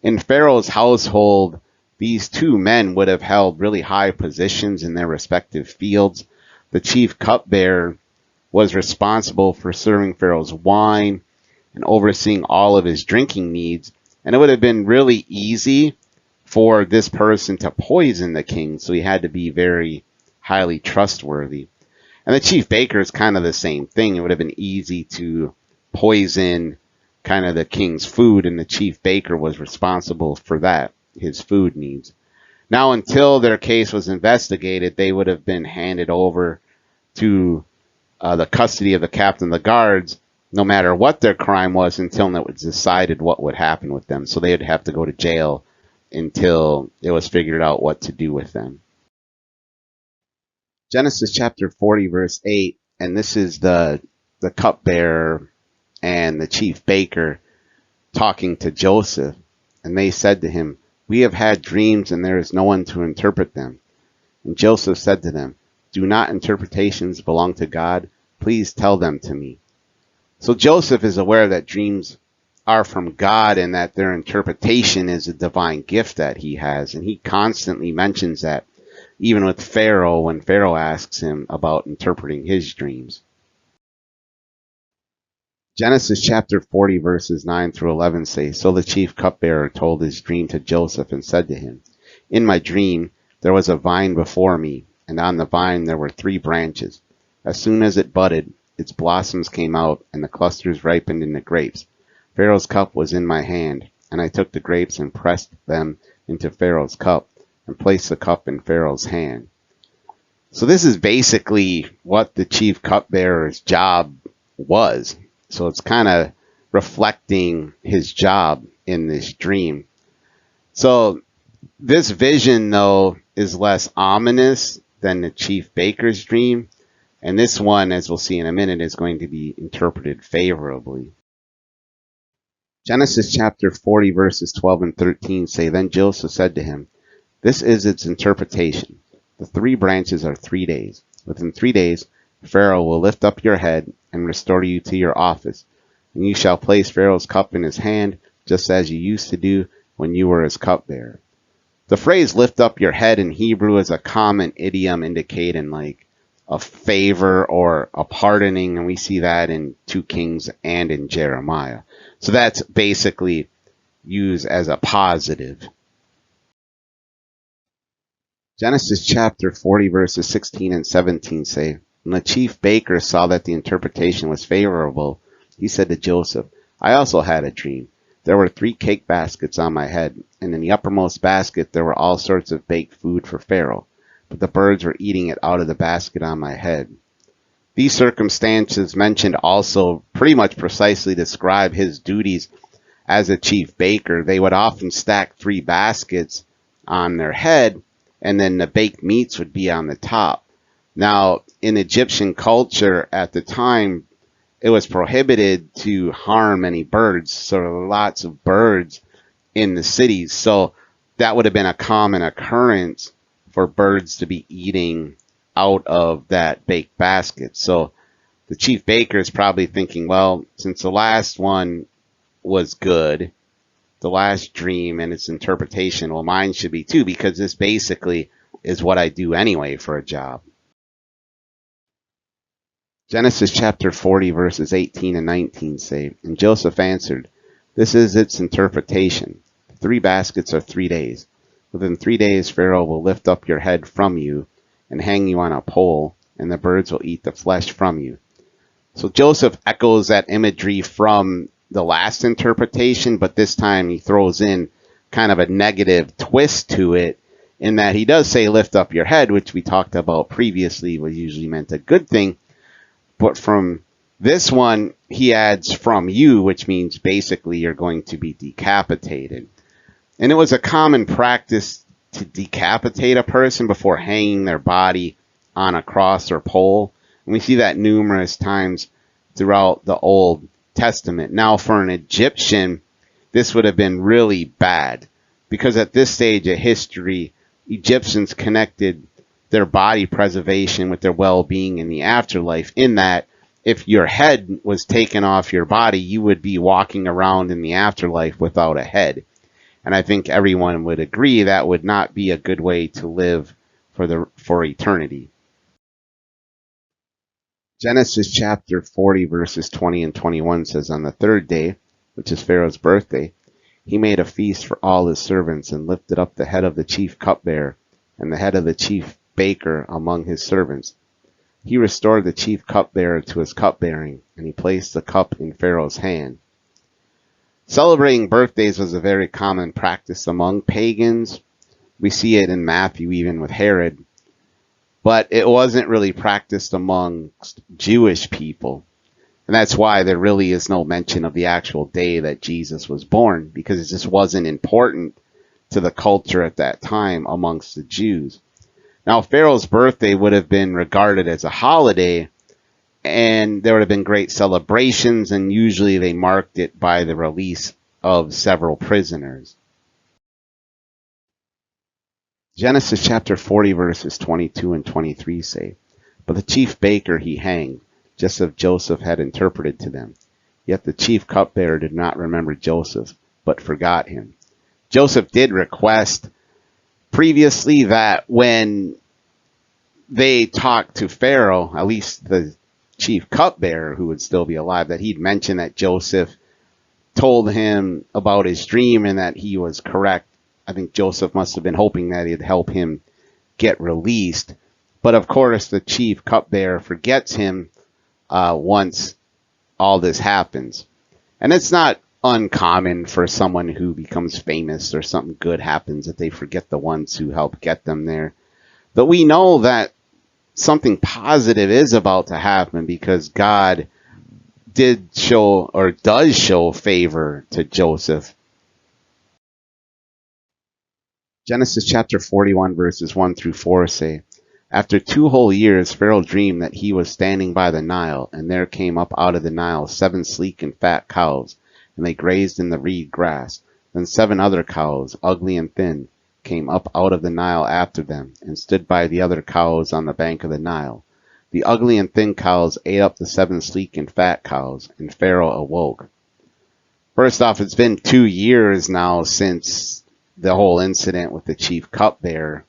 In Pharaoh's household, these two men would have held really high positions in their respective fields. The chief cupbearer was responsible for serving Pharaoh's wine and overseeing all of his drinking needs, and it would have been really easy for this person to poison the king, so he had to be very highly trustworthy. And the chief baker is kind of the same thing. It would have been easy to poison kind of the king's food, and the chief baker was responsible for that, his food needs. Now, until their case was investigated, they would have been handed over to the custody of the captain of the guards, no matter what their crime was, until it was decided what would happen with them. So they would have to go to jail until it was figured out what to do with them. Genesis chapter 40 verse 8, and this is the cupbearer and the chief baker talking to Joseph, and they said to him, "We have had dreams, and there is no one to interpret them." And Joseph said to them, "Do not interpretations belong to God? Please tell them to me." So Joseph is aware that dreams are from God and that their interpretation is a divine gift that he has. And he constantly mentions that, even with Pharaoh, when Pharaoh asks him about interpreting his dreams. Genesis chapter 40 verses 9 through 11 say, So the chief cupbearer told his dream to Joseph and said to him, In my dream there was a vine before me, and on the vine there were 3 branches. As soon as it budded, its blossoms came out, and the clusters ripened into grapes. Pharaoh's cup was in my hand, and I took the grapes and pressed them into Pharaoh's cup, and placed the cup in Pharaoh's hand. So this is basically what the chief cupbearer's job was. So it's kind of reflecting his job in this dream. So this vision, though, is less ominous than the chief baker's dream. And this one, as we'll see in a minute, is going to be interpreted favorably. Genesis chapter 40 verses 12 and 13 say, Then Joseph said to him, This is its interpretation. The 3 branches are 3 days. Within 3 days, Pharaoh will lift up your head and restore you to your office. And you shall place Pharaoh's cup in his hand, just as you used to do when you were his cupbearer. The phrase lift up your head in Hebrew is a common idiom indicating like a favor or a pardoning, and we see that in 2 Kings and in Jeremiah. So that's basically used as a positive. Genesis chapter 40 verses 16 and 17 say, When the chief baker saw that the interpretation was favorable, he said to Joseph, I also had a dream. There were 3 cake baskets on my head, and in the uppermost basket there were all sorts of baked food for Pharaoh, but the birds were eating it out of the basket on my head. These circumstances mentioned also pretty much precisely describe his duties as a chief baker. They would often stack 3 baskets on their head, and then the baked meats would be on the top. Now, in Egyptian culture at the time, it was prohibited to harm any birds, so there were lots of birds in the cities. So that would have been a common occurrence for birds to be eating out of that baked basket. So the chief baker is probably thinking, well, since the last one was good, the last dream and its interpretation, well, mine should be too, because this basically is what I do anyway for a job. Genesis chapter 40 verses 18 and 19 say, And Joseph answered, This is its interpretation. 3 baskets are 3 days. Within 3 days Pharaoh will lift up your head from you and hang you on a pole, and the birds will eat the flesh from you. So Joseph echoes that imagery from the last interpretation, but this time he throws in kind of a negative twist to it, in that he does say lift up your head, which we talked about previously was usually meant a good thing. But from this one, he adds from you, which means basically you're going to be decapitated. And it was a common practice to decapitate a person before hanging their body on a cross or pole. And we see that numerous times throughout the Old Testament. Now, for an Egyptian, this would have been really bad. because at this stage of history, Egyptians connected their body preservation with their well-being in the afterlife, in that if your head was taken off your body, you would be walking around in the afterlife without a head. And I think everyone would agree that would not be a good way to live for eternity. Genesis chapter 40 verses 20 and 21 says, on the third day, which is Pharaoh's birthday, he made a feast for all his servants and lifted up the head of the chief cupbearer and the head of the chief baker among his servants. He restored the chief cupbearer to his cupbearing, and he placed the cup in Pharaoh's hand. Celebrating birthdays was a very common practice among pagans. We see it in Matthew even with Herod. But it wasn't really practiced amongst Jewish people. And that's why there really is no mention of the actual day that Jesus was born, because it just wasn't important to the culture at that time amongst the Jews. Now, Pharaoh's birthday would have been regarded as a holiday, and there would have been great celebrations, and usually they marked it by the release of several prisoners. Genesis chapter 40 verses 22 and 23 say, but the chief baker he hanged, just as Joseph had interpreted to them. Yet the chief cupbearer did not remember Joseph, but forgot him. Joseph did request previously that when they talked to Pharaoh, at least the chief cupbearer, who would still be alive, that he'd mention that Joseph told him about his dream and that he was correct. I think Joseph must have been hoping that he'd help him get released. But of course, the chief cupbearer forgets him once all this happens. And it's not uncommon for someone who becomes famous or something good happens that they forget the ones who helped get them there. But we know that something positive is about to happen, because God did show, or does show, favor to Joseph. Genesis chapter 41 verses 1 through 4 say, after 2 whole years Pharaoh dreamed that he was standing by the Nile, and there came up out of the Nile 7 sleek and fat cows, and they grazed in the reed grass. Then 7 other cows, ugly and thin, came up out of the Nile after them, and stood by the other cows on the bank of the Nile. The ugly and thin cows ate up the 7 sleek and fat cows, and Pharaoh awoke. First off, it's been 2 years now since the whole incident with the chief cupbearer.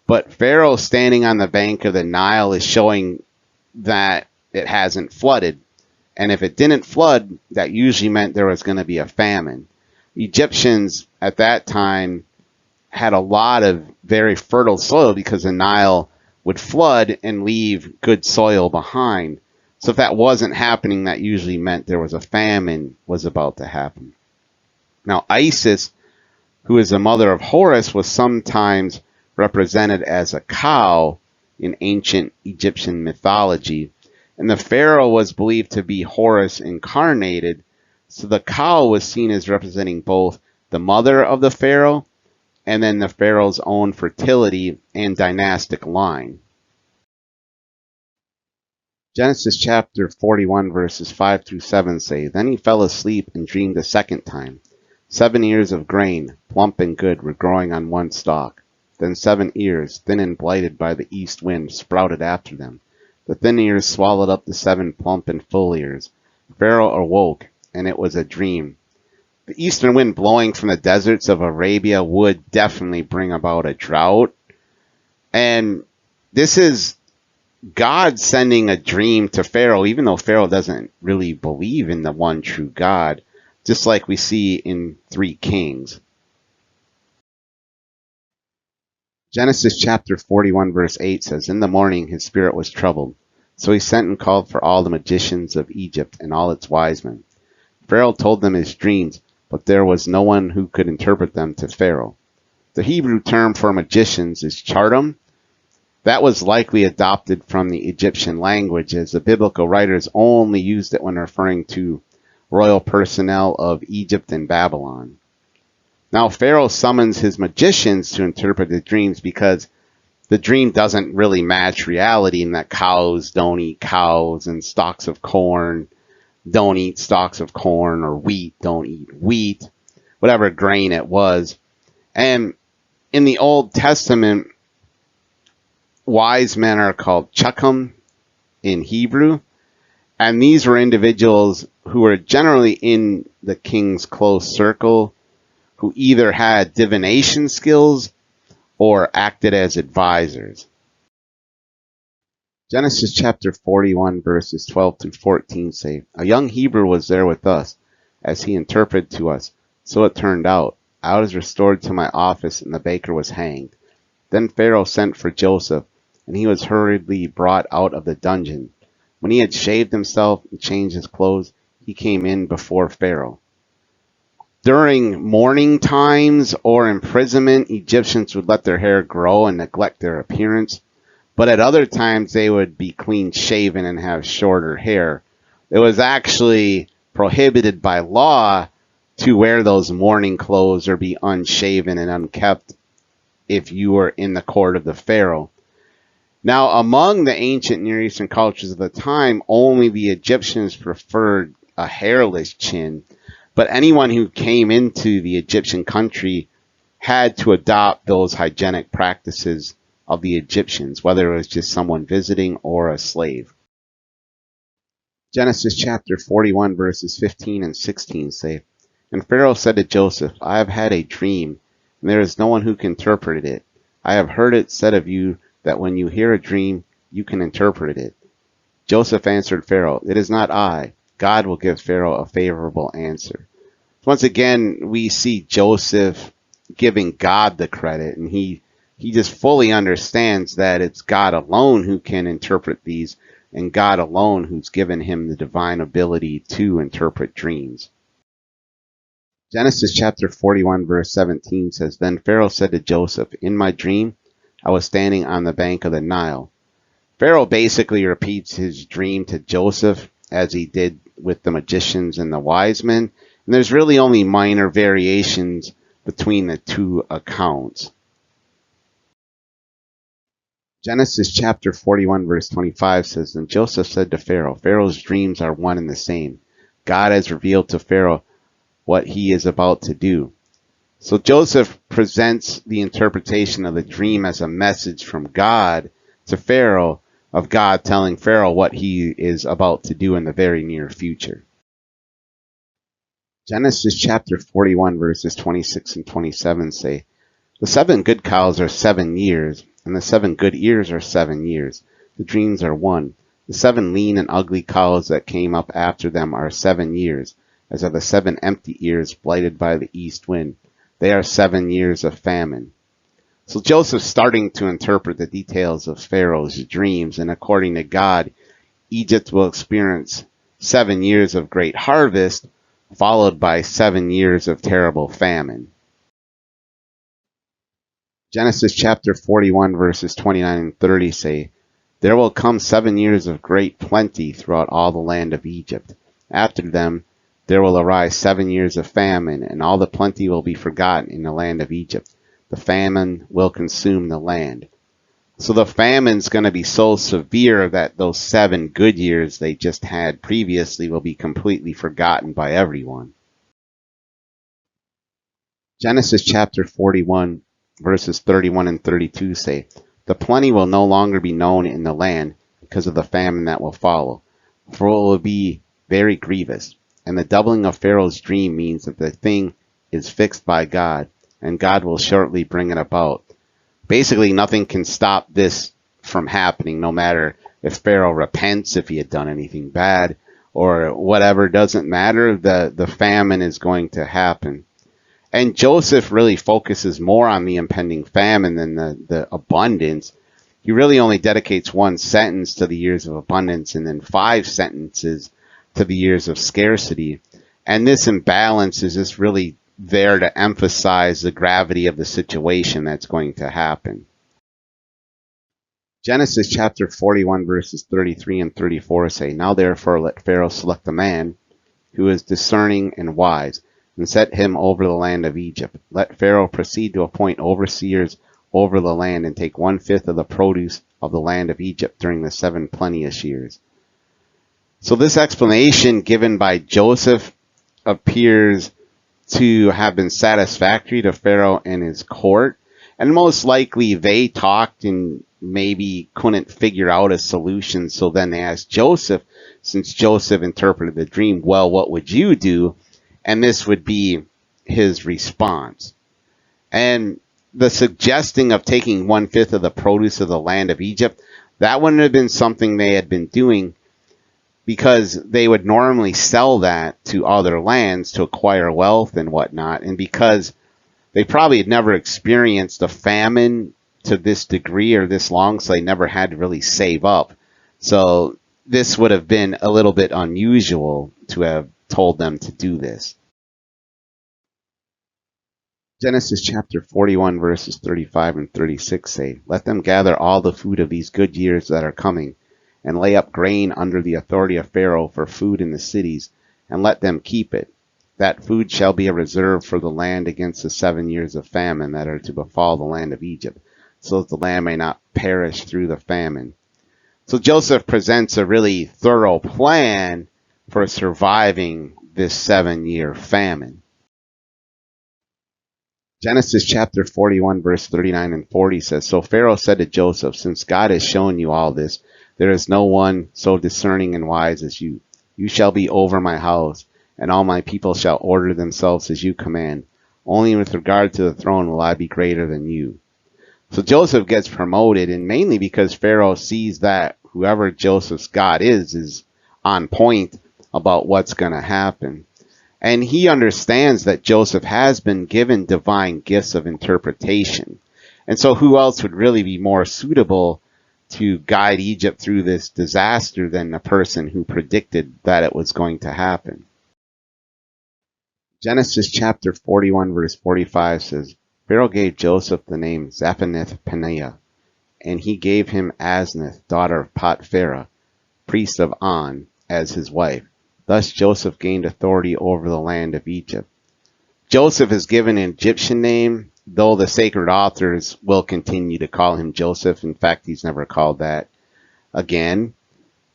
But Pharaoh standing on the bank of the Nile is showing that it hasn't flooded. And if it didn't flood, that usually meant there was going to be a famine. Egyptians at that time had a lot of very fertile soil, because the Nile would flood and leave good soil behind. So if that wasn't happening, that usually meant there was a famine was about to happen. Now, Isis, who is the mother of Horus, was sometimes represented as a cow in ancient Egyptian mythology. And the pharaoh was believed to be Horus incarnated, so the cow was seen as representing both the mother of the pharaoh and then the pharaoh's own fertility and dynastic line. Genesis chapter 41 verses 5 through 7 say, then he fell asleep and dreamed a second time. 7 ears of grain, plump and good, were growing on one stalk. Then 7 ears, thin and blighted by the east wind, sprouted after them. The thin ears swallowed up the 7 plump and full ears. Pharaoh awoke, and it was a dream. The eastern wind blowing from the deserts of Arabia would definitely bring about a drought. And this is God sending a dream to Pharaoh, even though Pharaoh doesn't really believe in the one true God, just like we see in 3 Kings. Genesis chapter 41 verse 8 says, in the morning his spirit was troubled. So he sent and called for all the magicians of Egypt and all its wise men. Pharaoh told them his dreams, but there was no one who could interpret them to Pharaoh. The Hebrew term for magicians is chardim. That was likely adopted from the Egyptian language, as the biblical writers only used it when referring to royal personnel of Egypt and Babylon. Now Pharaoh summons his magicians to interpret the dreams, because the dream doesn't really match reality, in that cows don't eat cows, and stalks of corn don't eat stalks of corn, or wheat don't eat wheat, whatever grain it was. And in the Old Testament, wise men are called chacham in Hebrew. And these were individuals who were generally in the king's close circle, who either had divination skills or acted as advisors. Genesis chapter 41 verses 12 through 14 say, "A young Hebrew was there with us, as he interpreted to us. So it turned out. I was restored to my office, and the baker was hanged. Then Pharaoh sent for Joseph, and he was hurriedly brought out of the dungeon. When he had shaved himself and changed his clothes, he came in before Pharaoh." During mourning times or imprisonment, Egyptians would let their hair grow and neglect their appearance. But at other times, they would be clean shaven and have shorter hair. It was actually prohibited by law to wear those mourning clothes or be unshaven and unkept if you were in the court of the Pharaoh. Now, among the ancient Near Eastern cultures of the time, only the Egyptians preferred a hairless chin. But anyone who came into the Egyptian country had to adopt those hygienic practices of the Egyptians, whether it was just someone visiting or a slave. Genesis chapter 41 verses 15 and 16 say, "And Pharaoh said to Joseph, I have had a dream, and there is no one who can interpret it. I have heard it said of you that when you hear a dream, you can interpret it." Joseph answered Pharaoh, "It is not I. God will give Pharaoh a favorable answer." Once again, we see Joseph giving God the credit, and he just fully understands that it's God alone who can interpret these, and God alone who's given him the divine ability to interpret dreams. Genesis chapter 41 verse 17 says, "Then Pharaoh said to Joseph, in my dream, I was standing on the bank of the Nile." Pharaoh basically repeats his dream to Joseph as he did with the magicians and the wise men. And there's really only minor variations between the two accounts. Genesis chapter 41 verse 25 says, "Then Joseph said to Pharaoh, Pharaoh's dreams are one and the same. God has revealed to Pharaoh what he is about to do." So Joseph presents the interpretation of the dream as a message from God to Pharaoh, of God telling Pharaoh what he is about to do in the very near future. Genesis chapter 41 verses 26 and 27 say, "The 7 good cows are 7 years, and the 7 good ears are 7 years. The dreams are one. The 7 lean and ugly cows that came up after them are 7 years, as are the 7 empty ears blighted by the east wind. They are 7 years of famine." So Joseph's starting to interpret the details of Pharaoh's dreams, and according to God, Egypt will experience 7 years of great harvest, followed by 7 years of terrible famine. Genesis chapter 41 verses 29 and 30 say, "There will come 7 years of great plenty throughout all the land of Egypt. After them there will arise 7 years of famine, and all the plenty will be forgotten in the land of Egypt. The famine will consume the land." So the famine's going to be so severe that those 7 good years they just had previously will be completely forgotten by everyone. Genesis chapter 41 verses 31 and 32 say, "The plenty will no longer be known in the land because of the famine that will follow, for it will be very grievous. And the doubling of Pharaoh's dream means that the thing is fixed by God, and God will shortly bring it about." Basically, nothing can stop this from happening, no matter if Pharaoh repents, if he had done anything bad, or whatever, doesn't matter. The famine is going to happen. And Joseph really focuses more on the impending famine than the abundance. He really only dedicates 1 sentence to the years of abundance and then 5 sentences to the years of scarcity. And this imbalance is just really there to emphasize the gravity of the situation that's going to happen. Genesis chapter 41 verses 33 and 34 say, "Now therefore let Pharaoh select a man who is discerning and wise, and set him over the land of Egypt. Let Pharaoh proceed to appoint overseers over the land, and take 1/5 of the produce of the land of Egypt during the 7 plenteous years." So this explanation given by Joseph appears to have been satisfactory to Pharaoh and his court. And most likely they talked and maybe couldn't figure out a solution. So then they asked Joseph, since Joseph interpreted the dream, well, what would you do? And this would be his response. And the suggesting of taking 1/5 of the produce of the land of Egypt, that wouldn't have been something they had been doing, because they would normally sell that to other lands to acquire wealth and whatnot. And because they probably had never experienced a famine to this degree or this long, so they never had to really save up. So this would have been a little bit unusual to have told them to do this. Genesis chapter 41 verses 35 and 36 say, "Let them gather all the food of these good years that are coming, and lay up grain under the authority of Pharaoh for food in the cities, and let them keep it. That food shall be a reserve for the land against the 7 years of famine that are to befall the land of Egypt, so that the land may not perish through the famine." So Joseph presents a really thorough plan for surviving this 7-year famine. Genesis chapter 41 verse 39 and 40 says, "So Pharaoh said to Joseph, since God has shown you all this, there is no one so discerning and wise as you. You shall be over my house, and all my people shall order themselves as you command. Only with regard to the throne will I be greater than you." So Joseph gets promoted, and mainly because Pharaoh sees that whoever Joseph's God is on point about what's going to happen. And he understands that Joseph has been given divine gifts of interpretation. And so who else would really be more suitable to guide Egypt through this disaster than the person who predicted that it was going to happen? Genesis chapter 41 verse 45 says, "Pharaoh gave Joseph the name Zaphenath-Paneah, and he gave him Asnath, daughter of Potphera, priest of On, as his wife. Thus Joseph gained authority over the land of Egypt." Joseph is given an Egyptian name, though the sacred authors will continue to call him Joseph. In fact, he's never called that again.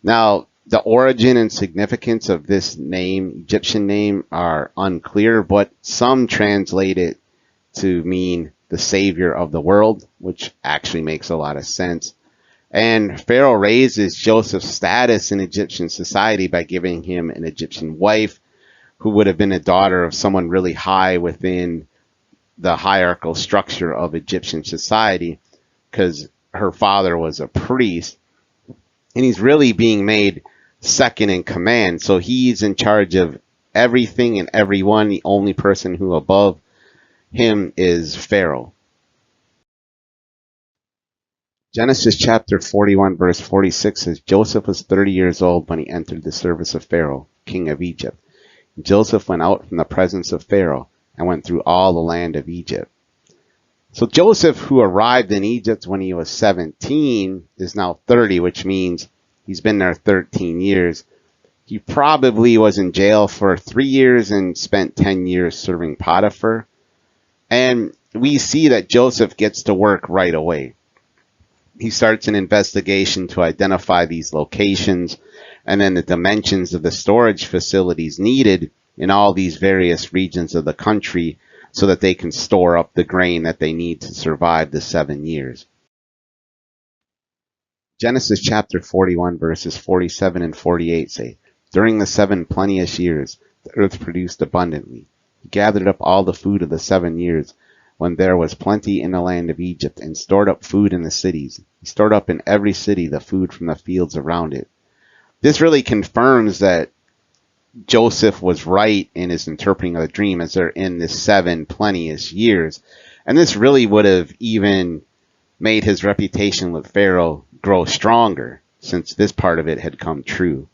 Now, the origin and significance of this name, Egyptian name, are unclear, but some translate it to mean the savior of the world, which actually makes a lot of sense. And Pharaoh raises Joseph's status in Egyptian society by giving him an Egyptian wife who would have been a daughter of someone really high within the hierarchical structure of Egyptian society, because her father was a priest, and he's really being made second in command. So he's in charge of everything and everyone. The only person who above him is Pharaoh. Genesis chapter 41 verse 46 says, "Joseph was 30 years old when he entered the service of Pharaoh, king of Egypt. Joseph went out from the presence of Pharaoh and went through all the land of Egypt." So Joseph, who arrived in Egypt when he was 17, is now 30, which means he's been there 13 years. He probably was in jail for 3 years and spent 10 years serving Potiphar. And we see that Joseph gets to work right away. He starts an investigation to identify these locations and then the dimensions of the storage facilities needed in all these various regions of the country so that they can store up the grain that they need to survive the 7 years. Genesis chapter 41 verses 47 and 48 say, "During the 7 plenteous years, the earth produced abundantly. He gathered up all the food of the 7 years when there was plenty in the land of Egypt, and stored up food in the cities. He stored up in every city the food from the fields around it." This really confirms that Joseph was right in his interpreting of the dream, as they're in the 7 plenteous years. And this really would have even made his reputation with Pharaoh grow stronger, since this part of it had come true.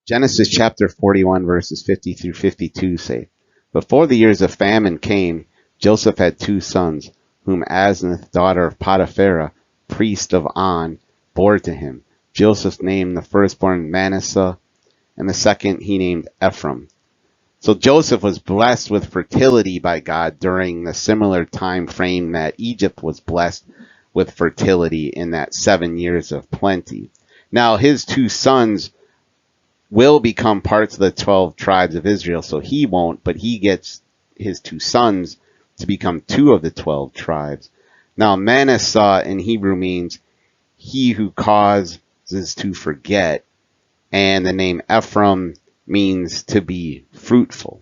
Genesis chapter 41 verses 50 through 52 say, "Before the years of famine came, Joseph had 2 sons, whom Asnath, daughter of Potipharah, priest of On, bore to him. Joseph named the firstborn Manasseh, and the second he named Ephraim." So Joseph was blessed with fertility by God during the similar time frame that Egypt was blessed with fertility in that 7 years of plenty. Now his 2 sons will become parts of the 12 tribes of Israel. So he won't, but he gets his 2 sons to become 2 of the 12 tribes. Now, Manasseh in Hebrew means he who causes to forget, and the name Ephraim means to be fruitful.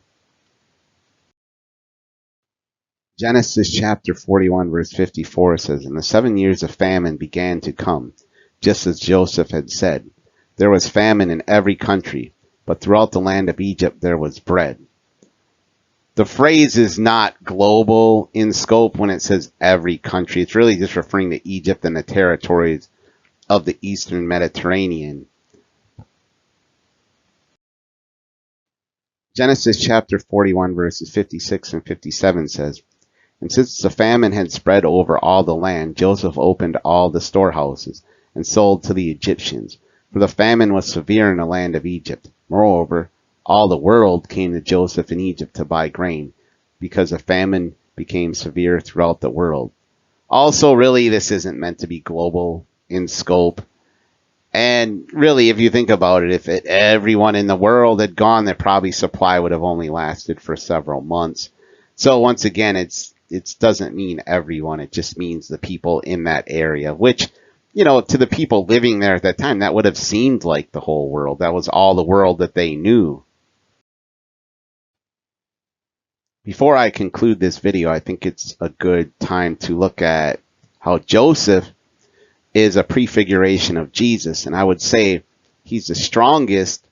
Genesis chapter 41 verse 54 says, "And the 7 years of famine began to come, just as Joseph had said. There was famine in every country, but throughout the land of Egypt there was bread." The phrase is not global in scope when it says every country. It's really just referring to Egypt and the territories of the Eastern Mediterranean. Genesis chapter 41 verses 56 and 57 says, "And since the famine had spread over all the land, Joseph opened all the storehouses and sold to the Egyptians, for the famine was severe in the land of Egypt. Moreover, all the world came to Joseph in Egypt to buy grain, because the famine became severe throughout the world." Also, really, this isn't meant to be global in scope. And really, if you think about it, if everyone in the world had gone, their probably supply would have only lasted for several months. So once again, it doesn't mean everyone. It just means the people in that area, which, to the people living there at that time, that would have seemed like the whole world. That was all the world that they knew. Before I conclude this video, I think it's a good time to look at how Joseph is a prefiguration of Jesus. And I would say he's the strongest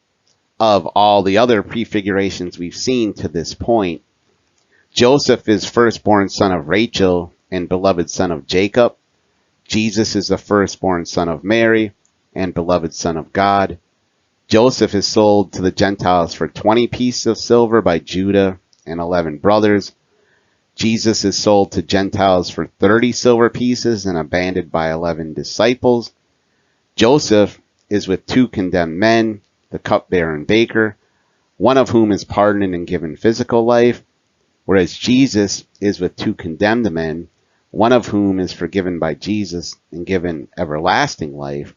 of all the other prefigurations we've seen to this point. Joseph is firstborn son of Rachel and beloved son of Jacob. Jesus is the firstborn son of Mary and beloved son of God. Joseph is sold to the Gentiles for 20 pieces of silver by Judah and 11 brothers. Jesus is sold to Gentiles for 30 silver pieces and abandoned by 11 disciples. Joseph is with 2 condemned men, the cupbearer and baker, one of whom is pardoned and given physical life, whereas Jesus is with 2 condemned men, one of whom is forgiven by Jesus and given everlasting life.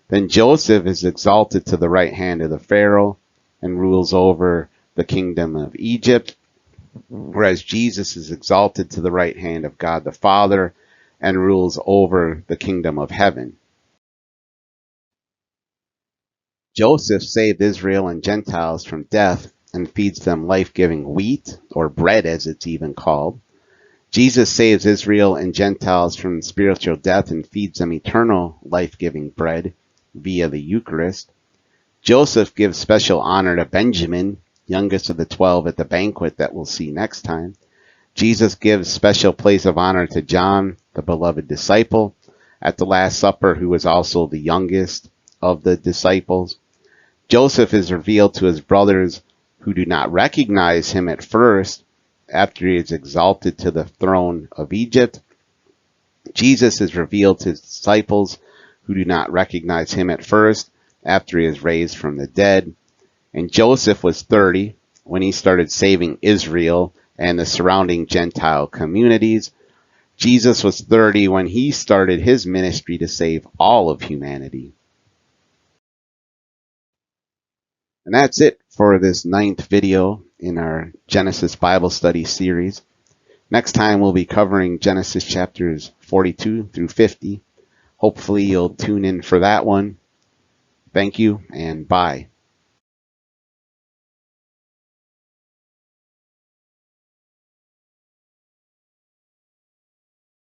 Then Joseph is exalted to the right hand of the Pharaoh and rules over the kingdom of Egypt, whereas Jesus is exalted to the right hand of God the Father and rules over the kingdom of heaven. Joseph saved Israel and Gentiles from death and feeds them life-giving wheat, or bread as it's even called. Jesus saves Israel and Gentiles from spiritual death and feeds them eternal life-giving bread via the Eucharist. Joseph gives special honor to Benjamin, youngest of the 12, at the banquet that we'll see next time. Jesus gives special place of honor to John, the beloved disciple, at the Last Supper, who was also the youngest of the disciples. Joseph is revealed to his brothers, who do not recognize him at first, after he is exalted to the throne of Egypt. Jesus is revealed to his disciples, who do not recognize him at first, after he is raised from the dead. And Joseph was 30 when he started saving Israel and the surrounding Gentile communities. Jesus was 30 when he started his ministry to save all of humanity. And that's it for this 9th video in our Genesis Bible study series. Next time we'll be covering Genesis chapters 42 through 50. Hopefully you'll tune in for that one. Thank you and bye.